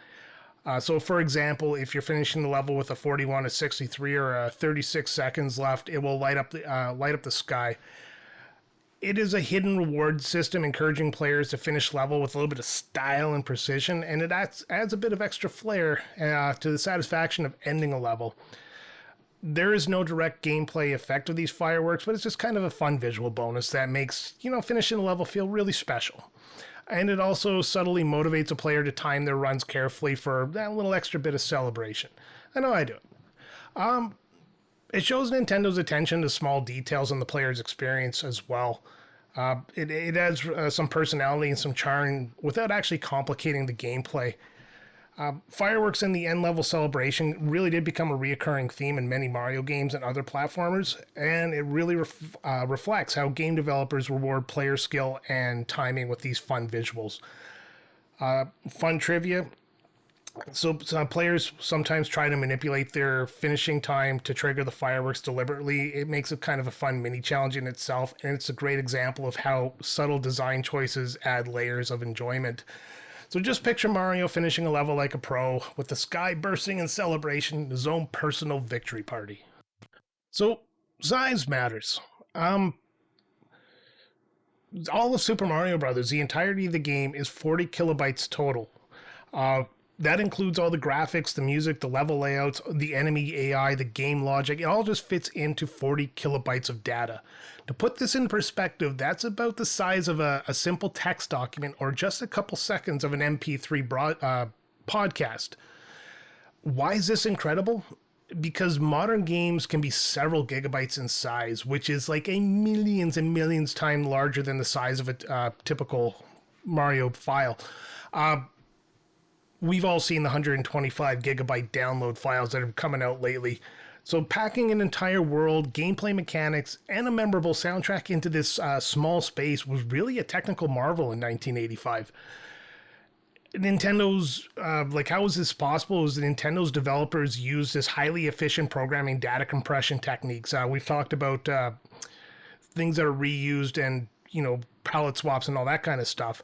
So, for example, if you're finishing the level with a 41, a 63, or a 36 seconds left, it will light up the sky. It is a hidden reward system encouraging players to finish level with a little bit of style and precision, and it adds a bit of extra flair to the satisfaction of ending a level. There is no direct gameplay effect of these fireworks, but it's just kind of a fun visual bonus that makes, finishing the level feel really special. And it also subtly motivates a player to time their runs carefully for that little extra bit of celebration. I know I do it. It shows Nintendo's attention to small details in the player's experience as well. It adds some personality and some charm without actually complicating the gameplay. Fireworks in the end level celebration really did become a reoccurring theme in many Mario games and other platformers, and it really reflects how game developers reward player skill and timing with these fun visuals. Fun trivia. So players sometimes try to manipulate their finishing time to trigger the fireworks deliberately. It makes it kind of a fun mini challenge in itself, and it's a great example of how subtle design choices add layers of enjoyment. So just picture Mario finishing a level like a pro, with the sky bursting in celebration, his own personal victory party. So size matters. All of Super Mario Brothers, the entirety of the game, is 40 kilobytes total. That includes all the graphics, the music, the level layouts, the enemy AI, the game logic. It all just fits into 40 kilobytes of data. To put this in perspective, that's about the size of a simple text document or just a couple seconds of an MP3 podcast. Why is this incredible? Because modern games can be several gigabytes in size, which is like a millions and millions times larger than the size of a typical Mario file. We've all seen the 125 gigabyte download files that are coming out lately. So packing an entire world, gameplay mechanics, and a memorable soundtrack into this small space was really a technical marvel in 1985. Nintendo's, how was this possible? Was Nintendo's developers used this highly efficient programming data compression techniques. We've talked about things that are reused and, palette swaps and all that kind of stuff.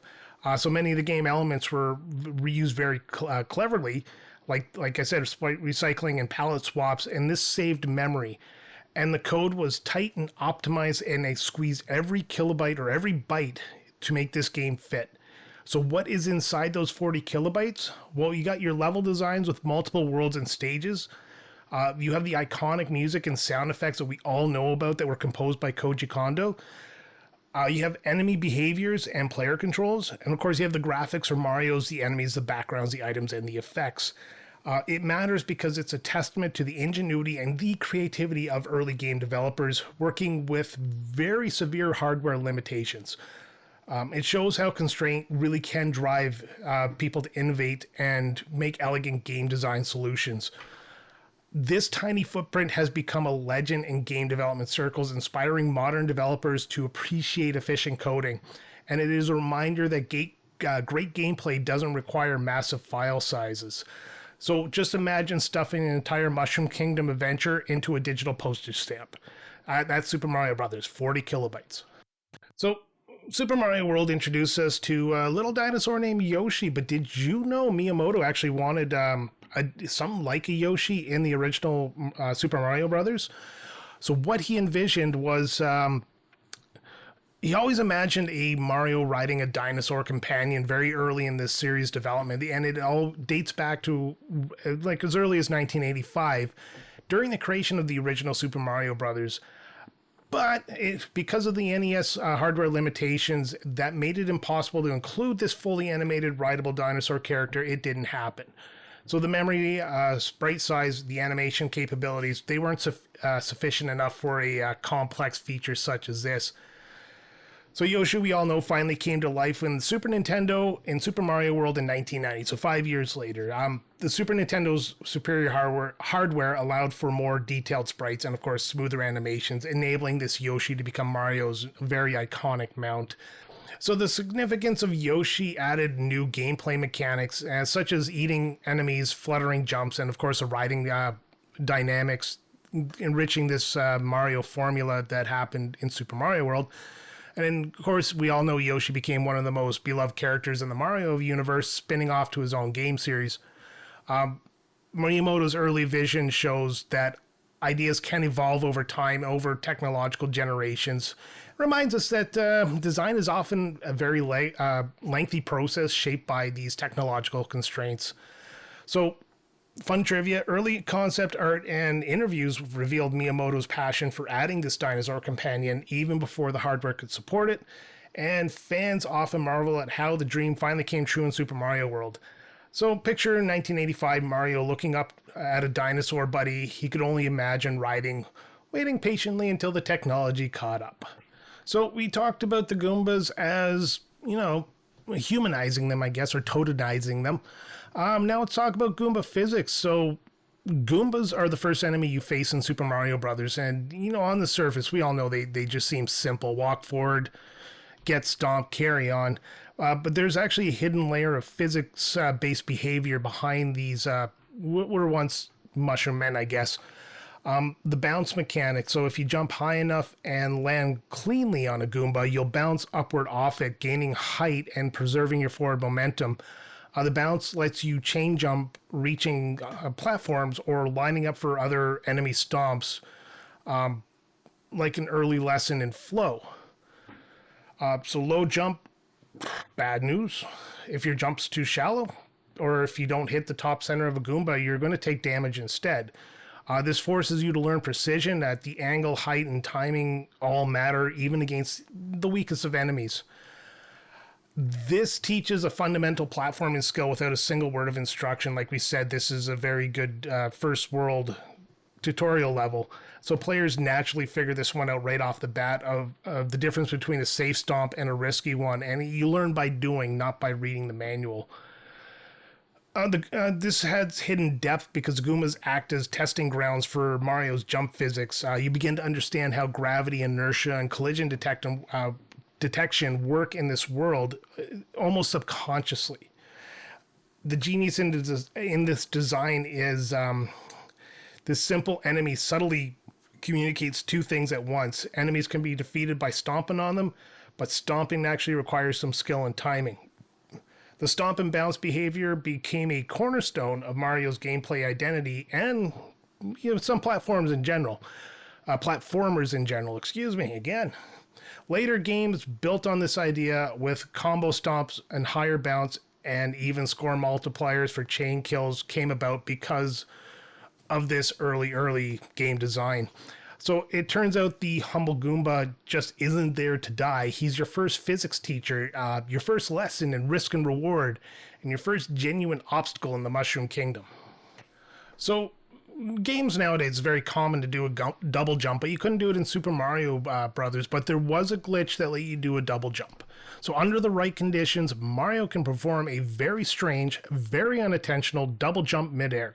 So many of the game elements were reused very cleverly, like I said, recycling and palette swaps, and this saved memory. And the code was tight and optimized, and they squeezed every kilobyte or every byte to make this game fit. So what is inside those 40 kilobytes? Well, you got your level designs with multiple worlds and stages. You have the iconic music and sound effects that we all know about that were composed by Koji Kondo. You have enemy behaviors and player controls. And of course, you have the graphics for Mario's, the enemies, the backgrounds, the items, and the effects. It matters because it's a testament to the ingenuity and the creativity of early game developers working with very severe hardware limitations. It shows how constraint really can drive people to innovate and make elegant game design solutions. This tiny footprint has become a legend in game development circles, inspiring modern developers to appreciate efficient coding. And it is a reminder that great gameplay doesn't require massive file sizes. So just imagine stuffing an entire Mushroom Kingdom adventure into a digital postage stamp. That's Super Mario Brothers, 40 kilobytes. So Super Mario World introduced us to a little dinosaur named Yoshi, but did you know Miyamoto actually wanted something like a Yoshi in the original Super Mario Brothers? So what he envisioned was he always imagined a Mario riding a dinosaur companion very early in this series development, and it all dates back to like as early as 1985 during the creation of the original Super Mario Brothers. But because of the NES hardware limitations that made it impossible to include this fully animated rideable dinosaur character, it didn't happen. So the memory, sprite size, the animation capabilities, they weren't sufficient enough for a complex feature such as this. So Yoshi, we all know, finally came to life in Super Nintendo in Super Mario World in 1990, so 5 years later. The Super Nintendo's superior hardware allowed for more detailed sprites and, of course, smoother animations, enabling this Yoshi to become Mario's very iconic mount. So the significance of Yoshi added new gameplay mechanics, such as eating enemies, fluttering jumps, and, of course, the riding dynamics, enriching this Mario formula that happened in Super Mario World. And then, of course, we all know Yoshi became one of the most beloved characters in the Mario universe, spinning off to his own game series. Miyamoto's early vision shows that ideas can evolve over time, over technological generations. It reminds us that design is often a very lengthy process shaped by these technological constraints. So, fun trivia, early concept art and interviews revealed Miyamoto's passion for adding this dinosaur companion even before the hardware could support it, and fans often marvel at how the dream finally came true in Super Mario World. So picture 1985 Mario looking up at a dinosaur buddy he could only imagine riding, waiting patiently until the technology caught up. So we talked about the Goombas as, humanizing them, I guess, or totemizing them. Now let's talk about Goomba physics. So Goombas are the first enemy you face in Super Mario Brothers, and on the surface we all know they just seem simple: walk forward, get stomped, carry on. But there's actually a hidden layer of physics based behavior behind these what were once mushroom men, I guess. The bounce mechanic. So if you jump high enough and land cleanly on a Goomba, you'll bounce upward off it, gaining height and preserving your forward momentum. The bounce lets you chain jump, reaching platforms or lining up for other enemy stomps, like an early lesson in flow. So low jump, bad news. If your jump's too shallow, or if you don't hit the top center of a Goomba, you're going to take damage instead. This forces you to learn precision, that the angle, height, and timing all matter, even against the weakest of enemies. This teaches a fundamental platforming skill without a single word of instruction. Like we said, this is a very good first world tutorial level. So players naturally figure this one out right off the bat of the difference between a safe stomp and a risky one. And you learn by doing, not by reading the manual. This has hidden depth because Goombas act as testing grounds for Mario's jump physics. You begin to understand how gravity, inertia, and collision detection work in this world almost subconsciously. The genius in this design is this simple enemy subtly communicates two things at once. Enemies can be defeated by stomping on them, but stomping actually requires some skill and timing. The stomp and bounce behavior became a cornerstone of Mario's gameplay identity and some platformers in general, again. Later games built on this idea with combo stomps and higher bounce and even score multipliers for chain kills came about because of this early game design. So it turns out the humble Goomba just isn't there to die. He's your first physics teacher, your first lesson in risk and reward, and your first genuine obstacle in the Mushroom Kingdom. So games nowadays, it's very common to do a double jump, but you couldn't do it in Super Mario Brothers. But there was a glitch that let you do a double jump. So under the right conditions, Mario can perform a very strange, very unintentional double jump midair.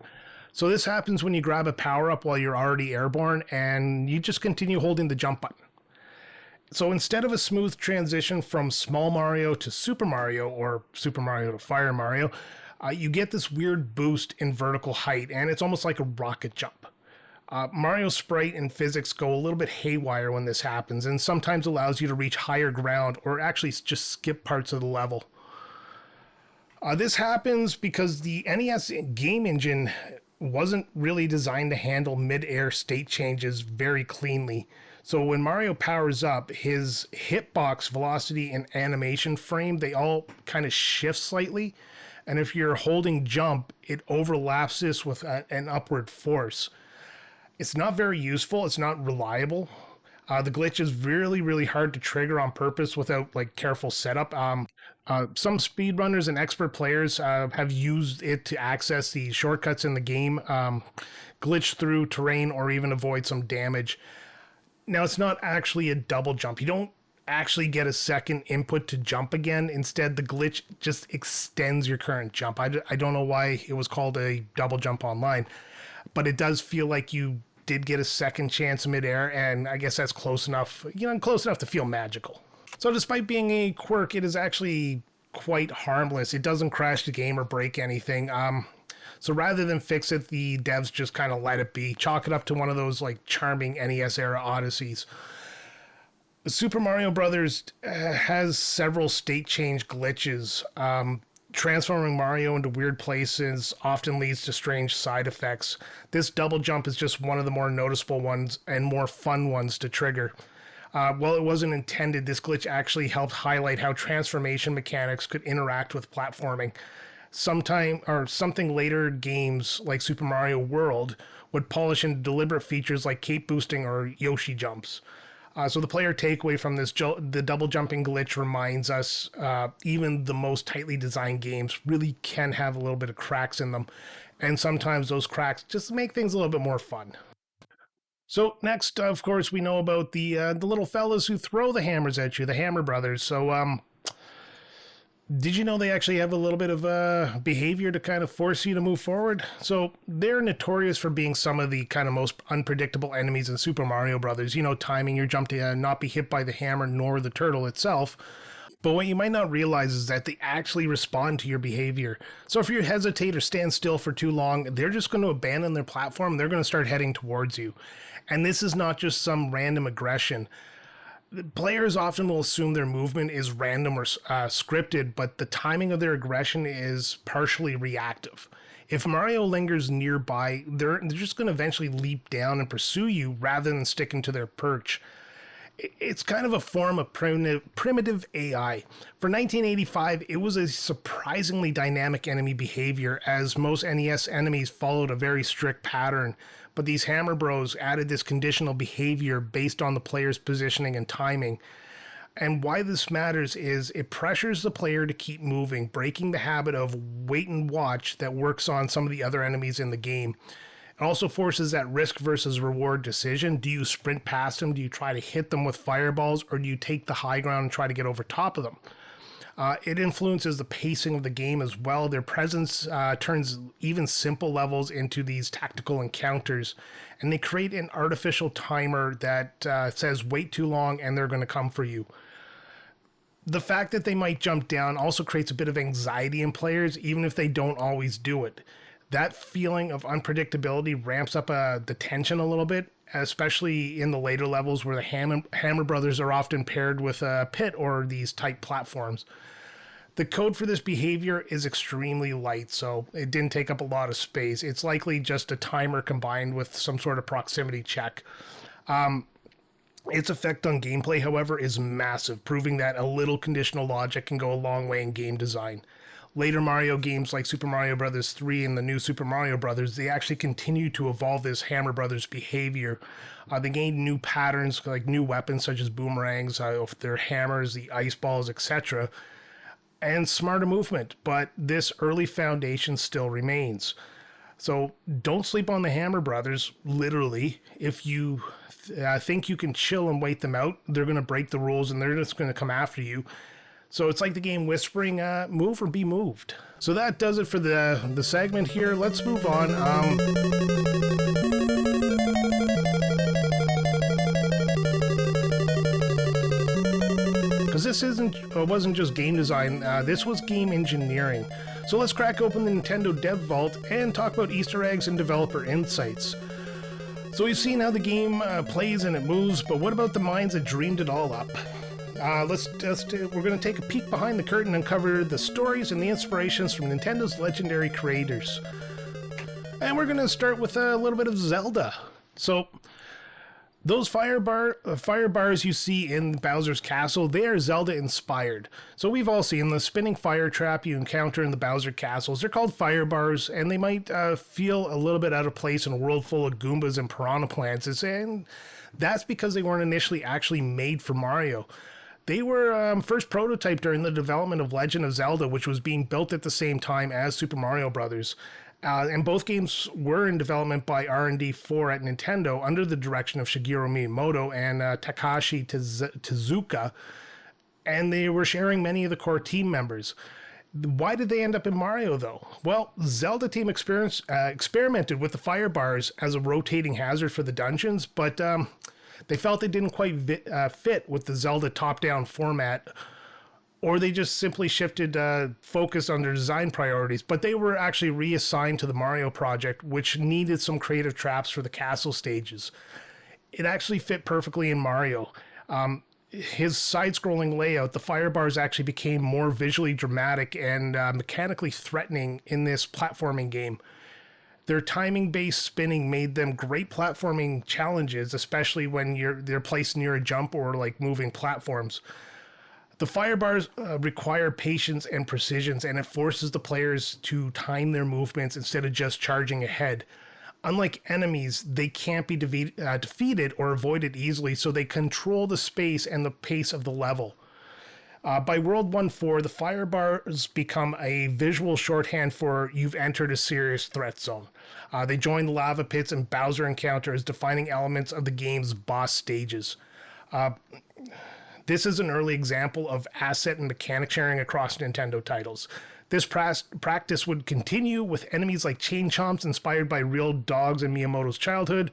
So this happens when you grab a power up while you're already airborne, and you just continue holding the jump button. So instead of a smooth transition from Small Mario to Super Mario or Super Mario to Fire Mario, you get this weird boost in vertical height, and it's almost like a rocket jump. Mario's sprite and physics go a little bit haywire when this happens, and sometimes allows you to reach higher ground or actually just skip parts of the level. This happens because the NES game engine wasn't really designed to handle mid-air state changes very cleanly. So when Mario powers up, his hitbox velocity and animation frame, they all kind of shift slightly. And if you're holding jump, it overlaps this with an upward force. It's not very useful. It's not reliable. The glitch is really, really hard to trigger on purpose without like careful setup. Some speedrunners and expert players have used it to access the shortcuts in the game, glitch through terrain, or even avoid some damage. Now, it's not actually a double jump. You don't actually get a second input to jump again. Instead, the glitch just extends your current jump. I don't know why it was called a double jump online, but it does feel like you did get a second chance midair, and I guess that's close enough, close enough to feel magical. So despite being a quirk, it is actually quite harmless. It doesn't crash the game or break anything. So rather than fix it, the devs just kind of let it be, chalk it up to one of those like charming NES era odysseys. Super Mario Brothers has several state change glitches. Transforming Mario into weird places often leads to strange side effects. This double jump is just one of the more noticeable ones and more fun ones to trigger. While it wasn't intended, this glitch actually helped highlight how transformation mechanics could interact with platforming. Something later games like Super Mario World would polish into deliberate features like cape boosting or Yoshi jumps. So the player takeaway from this, the double jumping glitch reminds us even the most tightly designed games really can have a little bit of cracks in them. And sometimes those cracks just make things a little bit more fun. So next, of course, we know about the little fellas who throw the hammers at you, the Hammer Brothers. So did you know they actually have a little bit of behavior to kind of force you to move forward? So they're notorious for being some of the kind of most unpredictable enemies in Super Mario Brothers. Timing your jump to not be hit by the hammer nor the turtle itself. But what you might not realize is that they actually respond to your behavior. So if you hesitate or stand still for too long, they're just going to abandon their platform. They're going to start heading towards you. And this is not just some random aggression. Players often will assume their movement is random or scripted, but the timing of their aggression is partially reactive. If Mario lingers nearby, they're just going to eventually leap down and pursue you rather than sticking to their perch. It's kind of a form of primitive AI. For 1985, it was a surprisingly dynamic enemy behavior, as most NES enemies followed a very strict pattern. But these Hammer Bros added this conditional behavior based on the player's positioning and timing. And why this matters is it pressures the player to keep moving, breaking the habit of wait and watch that works on some of the other enemies in the game. It also forces that risk versus reward decision. Do you sprint past them? Do you try to hit them with fireballs? Or do you take the high ground and try to get over top of them? It influences the pacing of the game as well. Their presence turns even simple levels into these tactical encounters, and they create an artificial timer that says wait too long and they're going to come for you. The fact that they might jump down also creates a bit of anxiety in players, even if they don't always do it. That feeling of unpredictability ramps up the tension a little bit, especially in the later levels where the Hammer Brothers are often paired with a pit or these tight platforms. The code for this behavior is extremely light, so it didn't take up a lot of space. It's likely just a timer combined with some sort of proximity check. Its effect on gameplay, however, is massive, proving that a little conditional logic can go a long way in game design. Later Mario games like Super Mario Bros. 3 and the new Super Mario Bros., they actually continue to evolve this Hammer Brothers behavior. They gain new patterns, like new weapons such as boomerangs, their hammers, the ice balls, etc., and smarter movement, but this early foundation still remains. So don't sleep on the Hammer Brothers, literally. If you think you can chill and wait them out, they're going to break the rules and they're just going to come after you. So it's like the game whispering, move or be moved. So that does it for the segment here. Let's move on. Because this wasn't just game design, this was game engineering. So let's crack open the Nintendo Dev Vault and talk about Easter eggs and developer insights. So we've seen how the game plays and it moves, but what about the minds that dreamed it all up? We're going to take a peek behind the curtain and cover the stories and the inspirations from Nintendo's legendary creators. And we're going to start with a little bit of Zelda. So those fire bars you see in Bowser's Castle, they are Zelda inspired. So we've all seen the spinning fire trap you encounter in the Bowser Castles. They're called fire bars, and they might feel a little bit out of place in a world full of Goombas and Piranha Plants. And that's because they weren't initially actually made for Mario. They were first prototyped during the development of Legend of Zelda, which was being built at the same time as Super Mario Bros. And both games were in development by R&D 4 at Nintendo under the direction of Shigeru Miyamoto and Takashi Tezuka, and they were sharing many of the core team members. Why did they end up in Mario, though? Well, Zelda team experimented with the fire bars as a rotating hazard for the dungeons, but they felt it didn't quite fit with the Zelda top-down format, or they just simply shifted focus on their design priorities. But they were actually reassigned to the Mario project, which needed some creative traps for the castle stages. It actually fit perfectly in Mario. His side-scrolling layout, the fire bars actually became more visually dramatic and mechanically threatening in this platforming game. Their timing-based spinning made them great platforming challenges, especially when they're placed near a jump or like moving platforms. The fire bars require patience and precision, and it forces the players to time their movements instead of just charging ahead. Unlike enemies, they can't be defeated or avoided easily, so they control the space and the pace of the level. By World 1-4, the fire bars become a visual shorthand for you've entered a serious threat zone. They join the lava pits and Bowser encounter as defining elements of the game's boss stages. This is an early example of asset and mechanic sharing across Nintendo titles. This practice would continue with enemies like Chain Chomps inspired by real dogs in Miyamoto's childhood,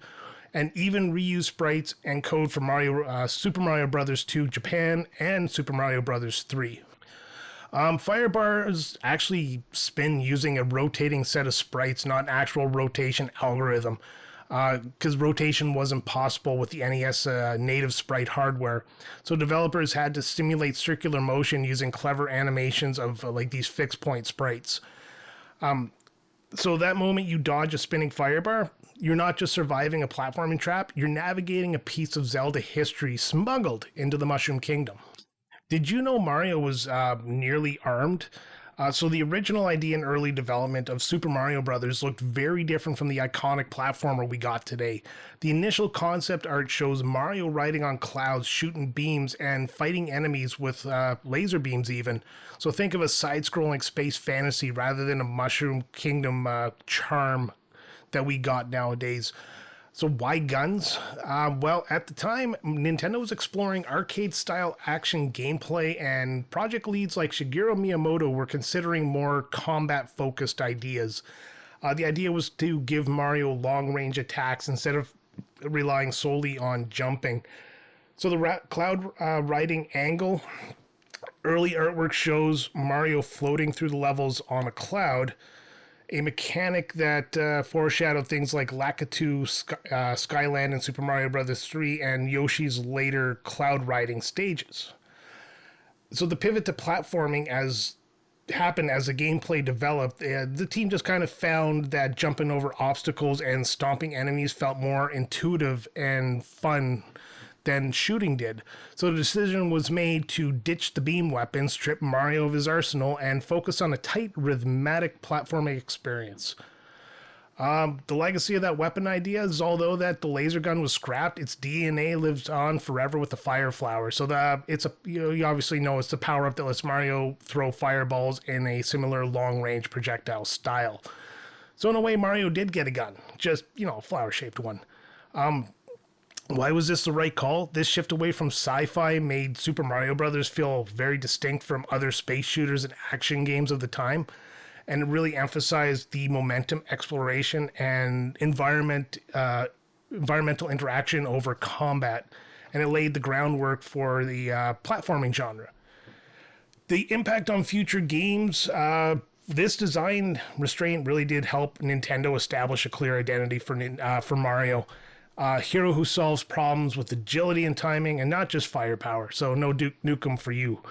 and even reuse sprites and code for Super Mario Bros. 2 Japan and Super Mario Bros. 3. Fire bars actually spin using a rotating set of sprites, not an actual rotation algorithm, because rotation wasn't possible with the NES native sprite hardware. So developers had to simulate circular motion using clever animations of like these fixed point sprites. So that moment you dodge a spinning fire bar, you're not just surviving a platforming trap, you're navigating a piece of Zelda history smuggled into the Mushroom Kingdom. Did you know Mario was nearly armed? So the original idea in early development of Super Mario Bros. Looked very different from the iconic platformer we got today. The initial concept art shows Mario riding on clouds, shooting beams, and fighting enemies with laser beams even. So think of a side-scrolling space fantasy rather than a Mushroom Kingdom charm that we got nowadays. So why guns? Well, at the time, Nintendo was exploring arcade-style action gameplay, and project leads like Shigeru Miyamoto were considering more combat-focused ideas. The idea was to give Mario long-range attacks instead of relying solely on jumping. So the cloud riding angle, early artwork shows Mario floating through the levels on a cloud, a mechanic that foreshadowed things like Lakitu Skyland in Super Mario Bros. 3 and Yoshi's later cloud riding stages. So the pivot to platforming happened as the gameplay developed. The team just kind of found that jumping over obstacles and stomping enemies felt more intuitive and fun than shooting did. So the decision was made to ditch the beam weapon, strip Mario of his arsenal, and focus on a tight, rhythmic platforming experience. The legacy of that weapon idea is, although that the laser gun was scrapped, its DNA lives on forever with the fire flower. So you obviously know it's the power up that lets Mario throw fireballs in a similar long-range projectile style. So in a way, Mario did get a gun, just, a flower-shaped one. Why was this the right call? This shift away from sci-fi made Super Mario Brothers feel very distinct from other space shooters and action games of the time, and it really emphasized the momentum, exploration, and environmental interaction over combat, and it laid the groundwork for the platforming genre. The impact on future games, this design restraint really did help Nintendo establish a clear identity for Mario. A hero who solves problems with agility and timing and not just firepower, so no Duke Nukem for you.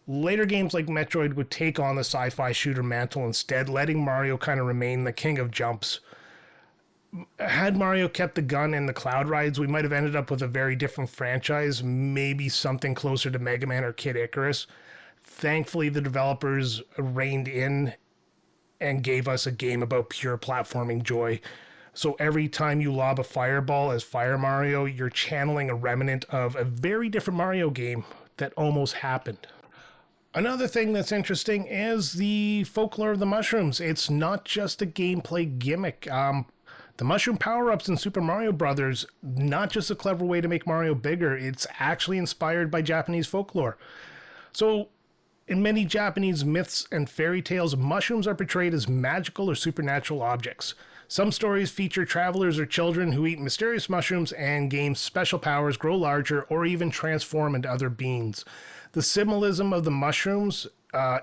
Later games like Metroid would take on the sci-fi shooter mantle instead, letting Mario kind of remain the king of jumps. Had Mario kept the gun and the cloud rides, we might have ended up with a very different franchise, maybe something closer to Mega Man or Kid Icarus. Thankfully, the developers reined in and gave us a game about pure platforming joy. So every time you lob a fireball as Fire Mario, you're channeling a remnant of a very different Mario game that almost happened. Another thing that's interesting is the folklore of the mushrooms. It's not just a gameplay gimmick. The mushroom power-ups in Super Mario Brothers, not just a clever way to make Mario bigger, it's actually inspired by Japanese folklore. So in many Japanese myths and fairy tales, mushrooms are portrayed as magical or supernatural objects. Some stories feature travelers or children who eat mysterious mushrooms and gain special powers, grow larger, or even transform into other beings. The symbolism of the mushrooms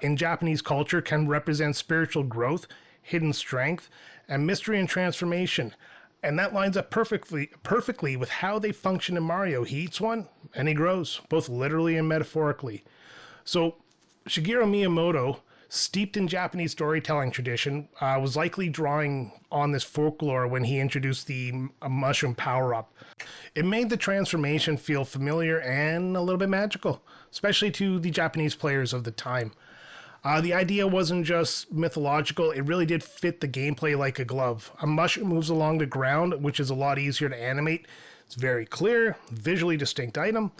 in Japanese culture can represent spiritual growth, hidden strength, and mystery and transformation. And that lines up perfectly with how they function in Mario. He eats one, and he grows, both literally and metaphorically. So Shigeru Miyamoto, steeped in Japanese storytelling tradition, was likely drawing on this folklore when he introduced the mushroom power-up. It made the transformation feel familiar and a little bit magical, especially to the Japanese players of the time. The idea wasn't just mythological, it really did fit the gameplay like a glove. A mushroom moves along the ground, which is a lot easier to animate. It's very clear, visually distinct item.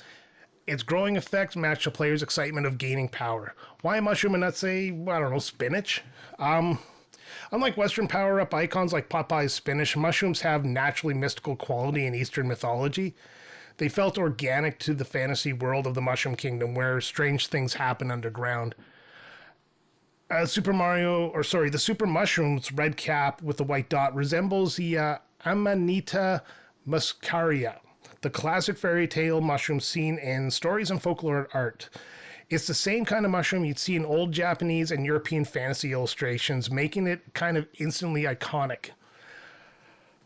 Its growing effects match the player's excitement of gaining power. Why a mushroom and not, say, spinach? Unlike Western power-up icons like Popeye's spinach, mushrooms have naturally mystical quality in Eastern mythology. They felt organic to the fantasy world of the Mushroom Kingdom, where strange things happen underground. The Super Mushroom's red cap with the white dot resembles the Amanita muscaria, the classic fairy tale mushroom seen in stories and folklore art. It's the same kind of mushroom you'd see in old Japanese and European fantasy illustrations, making it kind of instantly iconic.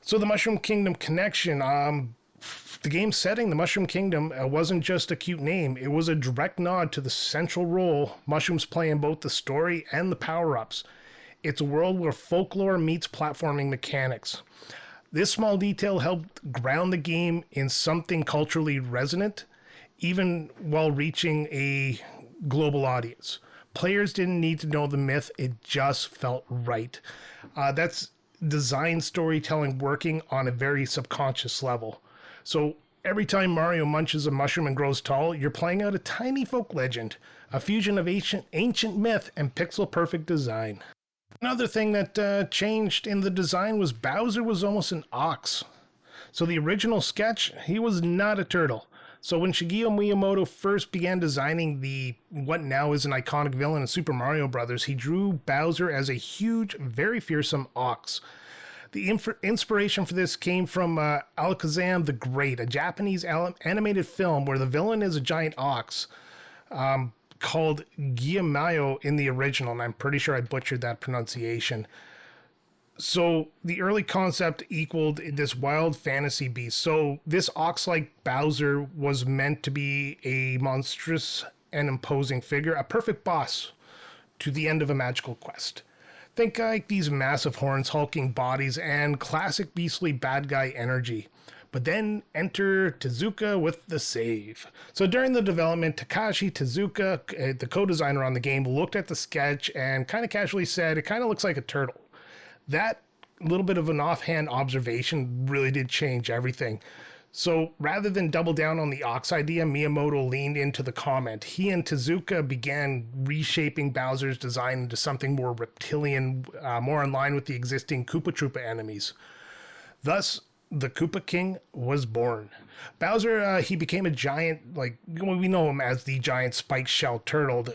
So the Mushroom Kingdom connection, the game setting, the Mushroom Kingdom, wasn't just a cute name. It was a direct nod to the central role mushrooms play in both the story and the power-ups. It's a world where folklore meets platforming mechanics. This small detail helped ground the game in something culturally resonant, even while reaching a global audience. Players didn't need to know the myth, it just felt right. That's design storytelling working on a very subconscious level. So every time Mario munches a mushroom and grows tall, you're playing out a tiny folk legend, a fusion of ancient myth and pixel-perfect design. Another thing that changed in the design was Bowser was almost an ox. So the original sketch, he was not a turtle. So when Shigeru Miyamoto first began designing what now is an iconic villain in Super Mario Bros., he drew Bowser as a huge, very fearsome ox. The inspiration for this came from Alakazam the Great, a Japanese animated film where the villain is a giant ox called Guillemot in the original, and I'm pretty sure I butchered that pronunciation. So the early concept equaled this wild fantasy beast. So this ox-like Bowser was meant to be a monstrous and imposing figure, a perfect boss to the end of a magical quest. Think like these massive horns, hulking bodies, and classic beastly bad guy energy. But then enter Tezuka with the save. So during the development, Takashi Tezuka, the co-designer on the game, looked at the sketch and kind of casually said, it kind of looks like a turtle. That little bit of an offhand observation really did change everything. So rather than double down on the Ox idea, Miyamoto leaned into the comment. He and Tezuka began reshaping Bowser's design into something more reptilian, more in line with the existing Koopa Troopa enemies. Thus, the Koopa King was born. Bowser, he became a giant, like, we know him as the giant spiked shell turtle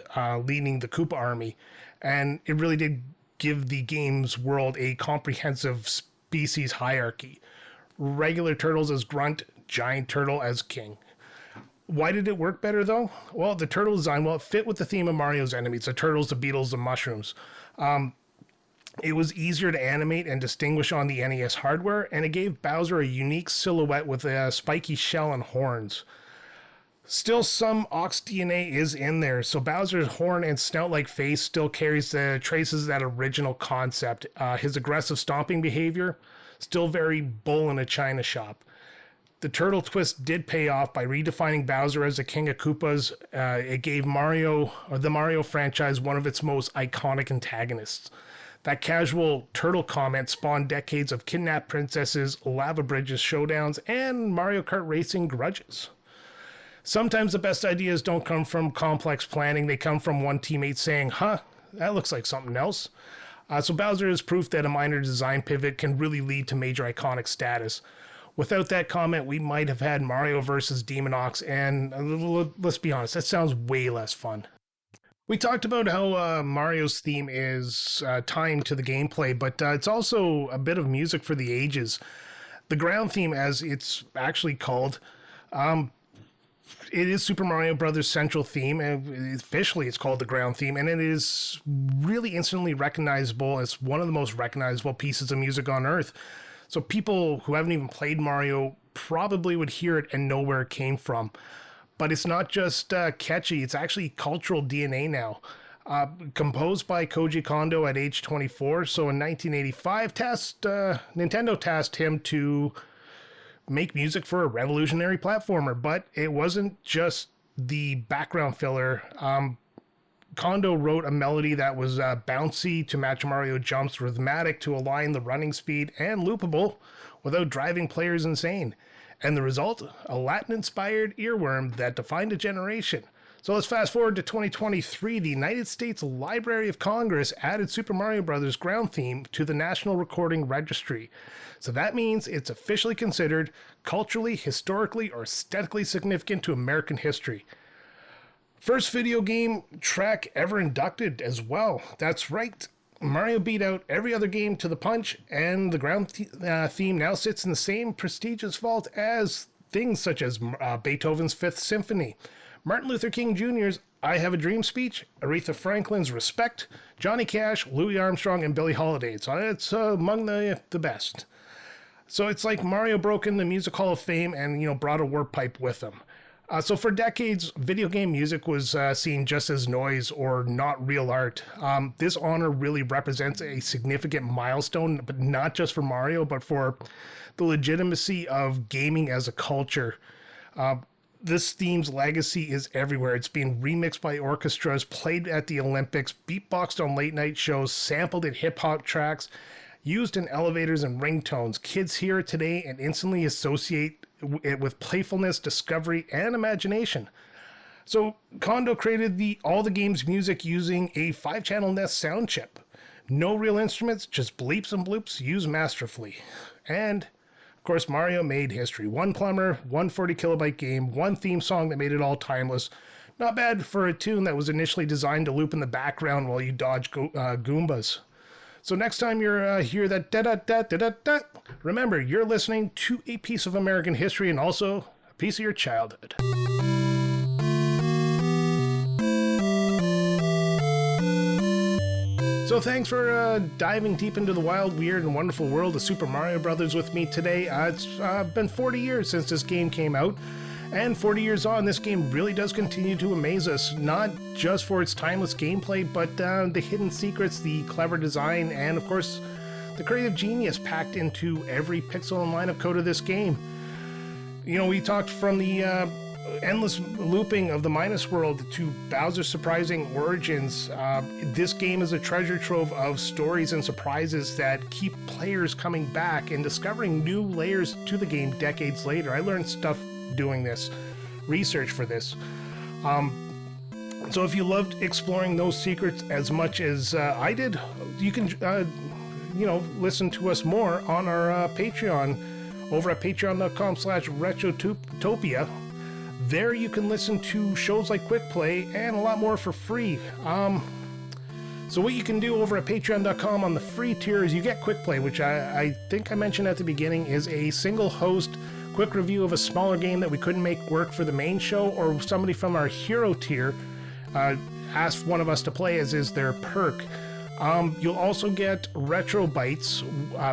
leading the Koopa army. And it really did give the game's world a comprehensive species hierarchy. Regular turtles as grunt, giant turtle as king. Why did it work better, though? Well, the turtle design, well, it fit with the theme of Mario's enemies, the turtles, the beetles, the mushrooms. It was easier to animate and distinguish on the NES hardware, and it gave Bowser a unique silhouette with a spiky shell and horns. Still, some Ox DNA is in there, so Bowser's horn and snout-like face still carries the traces of that original concept. His aggressive stomping behavior, still very bull in a china shop. The turtle twist did pay off by redefining Bowser as the king of Koopas. It gave the Mario franchise one of its most iconic antagonists. That casual turtle comment spawned decades of kidnapped princesses, lava bridges showdowns, and Mario Kart racing grudges. Sometimes the best ideas don't come from complex planning. They come from one teammate saying, that looks like something else. So Bowser is proof that a minor design pivot can really lead to major iconic status. Without that comment, we might have had Mario vs. Demon Ox, and let's be honest, that sounds way less fun. We talked about how Mario's theme is timed to the gameplay, but it's also a bit of music for the ages. The ground theme, as it's actually called, it is Super Mario Bros. Central theme. Officially, it's called the ground theme, and it is really instantly recognizable. It's one of the most recognizable pieces of music on Earth. So people who haven't even played Mario probably would hear it and know where it came from. But it's not just catchy, it's actually cultural DNA now. Composed by Koji Kondo at age 24, so in 1985, Nintendo tasked him to make music for a revolutionary platformer, but it wasn't just the background filler. Kondo wrote a melody that was bouncy to match Mario jumps, rhythmic to align the running speed, and loopable without driving players insane. And the result? A Latin-inspired earworm that defined a generation. So let's fast forward to 2023. The United States Library of Congress added Super Mario Bros. Ground theme to the National Recording Registry. So that means it's officially considered culturally, historically, or aesthetically significant to American history. First video game track ever inducted as well. That's right. Mario beat out every other game to the punch, and the ground theme now sits in the same prestigious vault as things such as Beethoven's Fifth Symphony, Martin Luther King Jr.'s I Have a Dream speech, Aretha Franklin's Respect, Johnny Cash, Louis Armstrong, and Billie Holiday. So it's among the best. So it's like Mario broke in the Music Hall of Fame and, brought a warp pipe with him. So for decades, video game music was seen just as noise or not real art. This honor really represents a significant milestone, but not just for Mario, but for the legitimacy of gaming as a culture. This theme's legacy is everywhere. It's being remixed by orchestras, played at the Olympics, beatboxed on late night shows, sampled in hip-hop tracks, used in elevators and ringtones. Kids hear it today and instantly associate it with playfulness, discovery, and imagination. So Kondo created all the game's music using a 5-channel NES sound chip. No real instruments, just bleeps and bloops used masterfully. And of course, Mario made history. One plumber, one 40-kilobyte game, one theme song that made it all timeless. Not bad for a tune that was initially designed to loop in the background while you dodge Goombas. So next time you're hear that da-da-da-da-da-da, remember, you're listening to a piece of American history and also a piece of your childhood. So thanks for diving deep into the wild, weird, and wonderful world of Super Mario Bros. With me today. It's been 40 years since this game came out. And 40 years on, this game really does continue to amaze us, not just for its timeless gameplay, but the hidden secrets, the clever design, and of course, the creative genius packed into every pixel and line of code of this game. We talked from the endless looping of the Minus World to Bowser's surprising origins. This game is a treasure trove of stories and surprises that keep players coming back and discovering new layers to the game decades later. I learned stuff doing this, research for this. So if you loved exploring those secrets as much as I did, you can, listen to us more on our Patreon over at patreon.com/retrotopia. There you can listen to shows like Quick Play and a lot more for free. So what you can do over at patreon.com on the free tier is you get Quick Play, which I think I mentioned at the beginning is a single host quick review of a smaller game that we couldn't make work for the main show, or somebody from our hero tier asked one of us to play as is their perk. You'll also get Retro Bites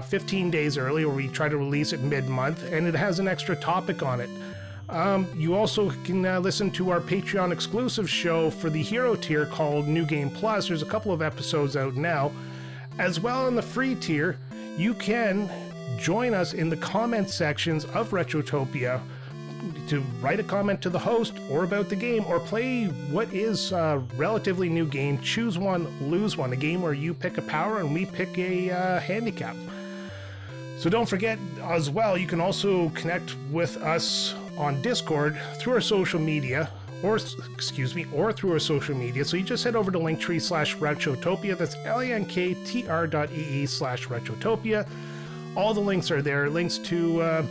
15 days early, where we try to release it mid-month, and it has an extra topic on it. You also can listen to our Patreon exclusive show for the hero tier called New Game Plus. There's a couple of episodes out now. As well, on the free tier, you can join us in the comment sections of Retrotopia to write a comment to the host or about the game, or play what is a relatively new game, Choose One, Lose One, a game where you pick a power and we pick a handicap. So don't forget as well, you can also connect with us on Discord through our social media, or through our social media. So you just head over to linktree/Retrotopia. That's linktr.ee/Retrotopia. All the links are there. Links to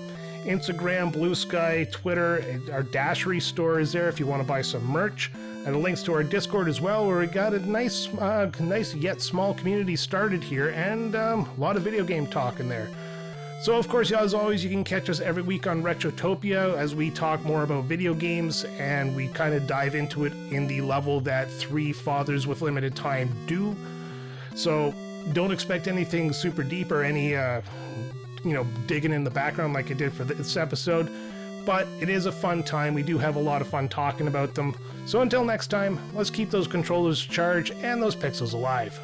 Instagram, Blue Sky, Twitter. Our Dashery store is there if you want to buy some merch. And links to our Discord as well, where we got a nice yet small community started here, and a lot of video game talk in there. So, of course, as always, you can catch us every week on Retrotopia as we talk more about video games, and we kind of dive into it in the level that three fathers with limited time do. So, don't expect anything super deep or any, digging in the background like I did for this episode. But it is a fun time. We do have a lot of fun talking about them. So until next time, let's keep those controllers charged and those pixels alive.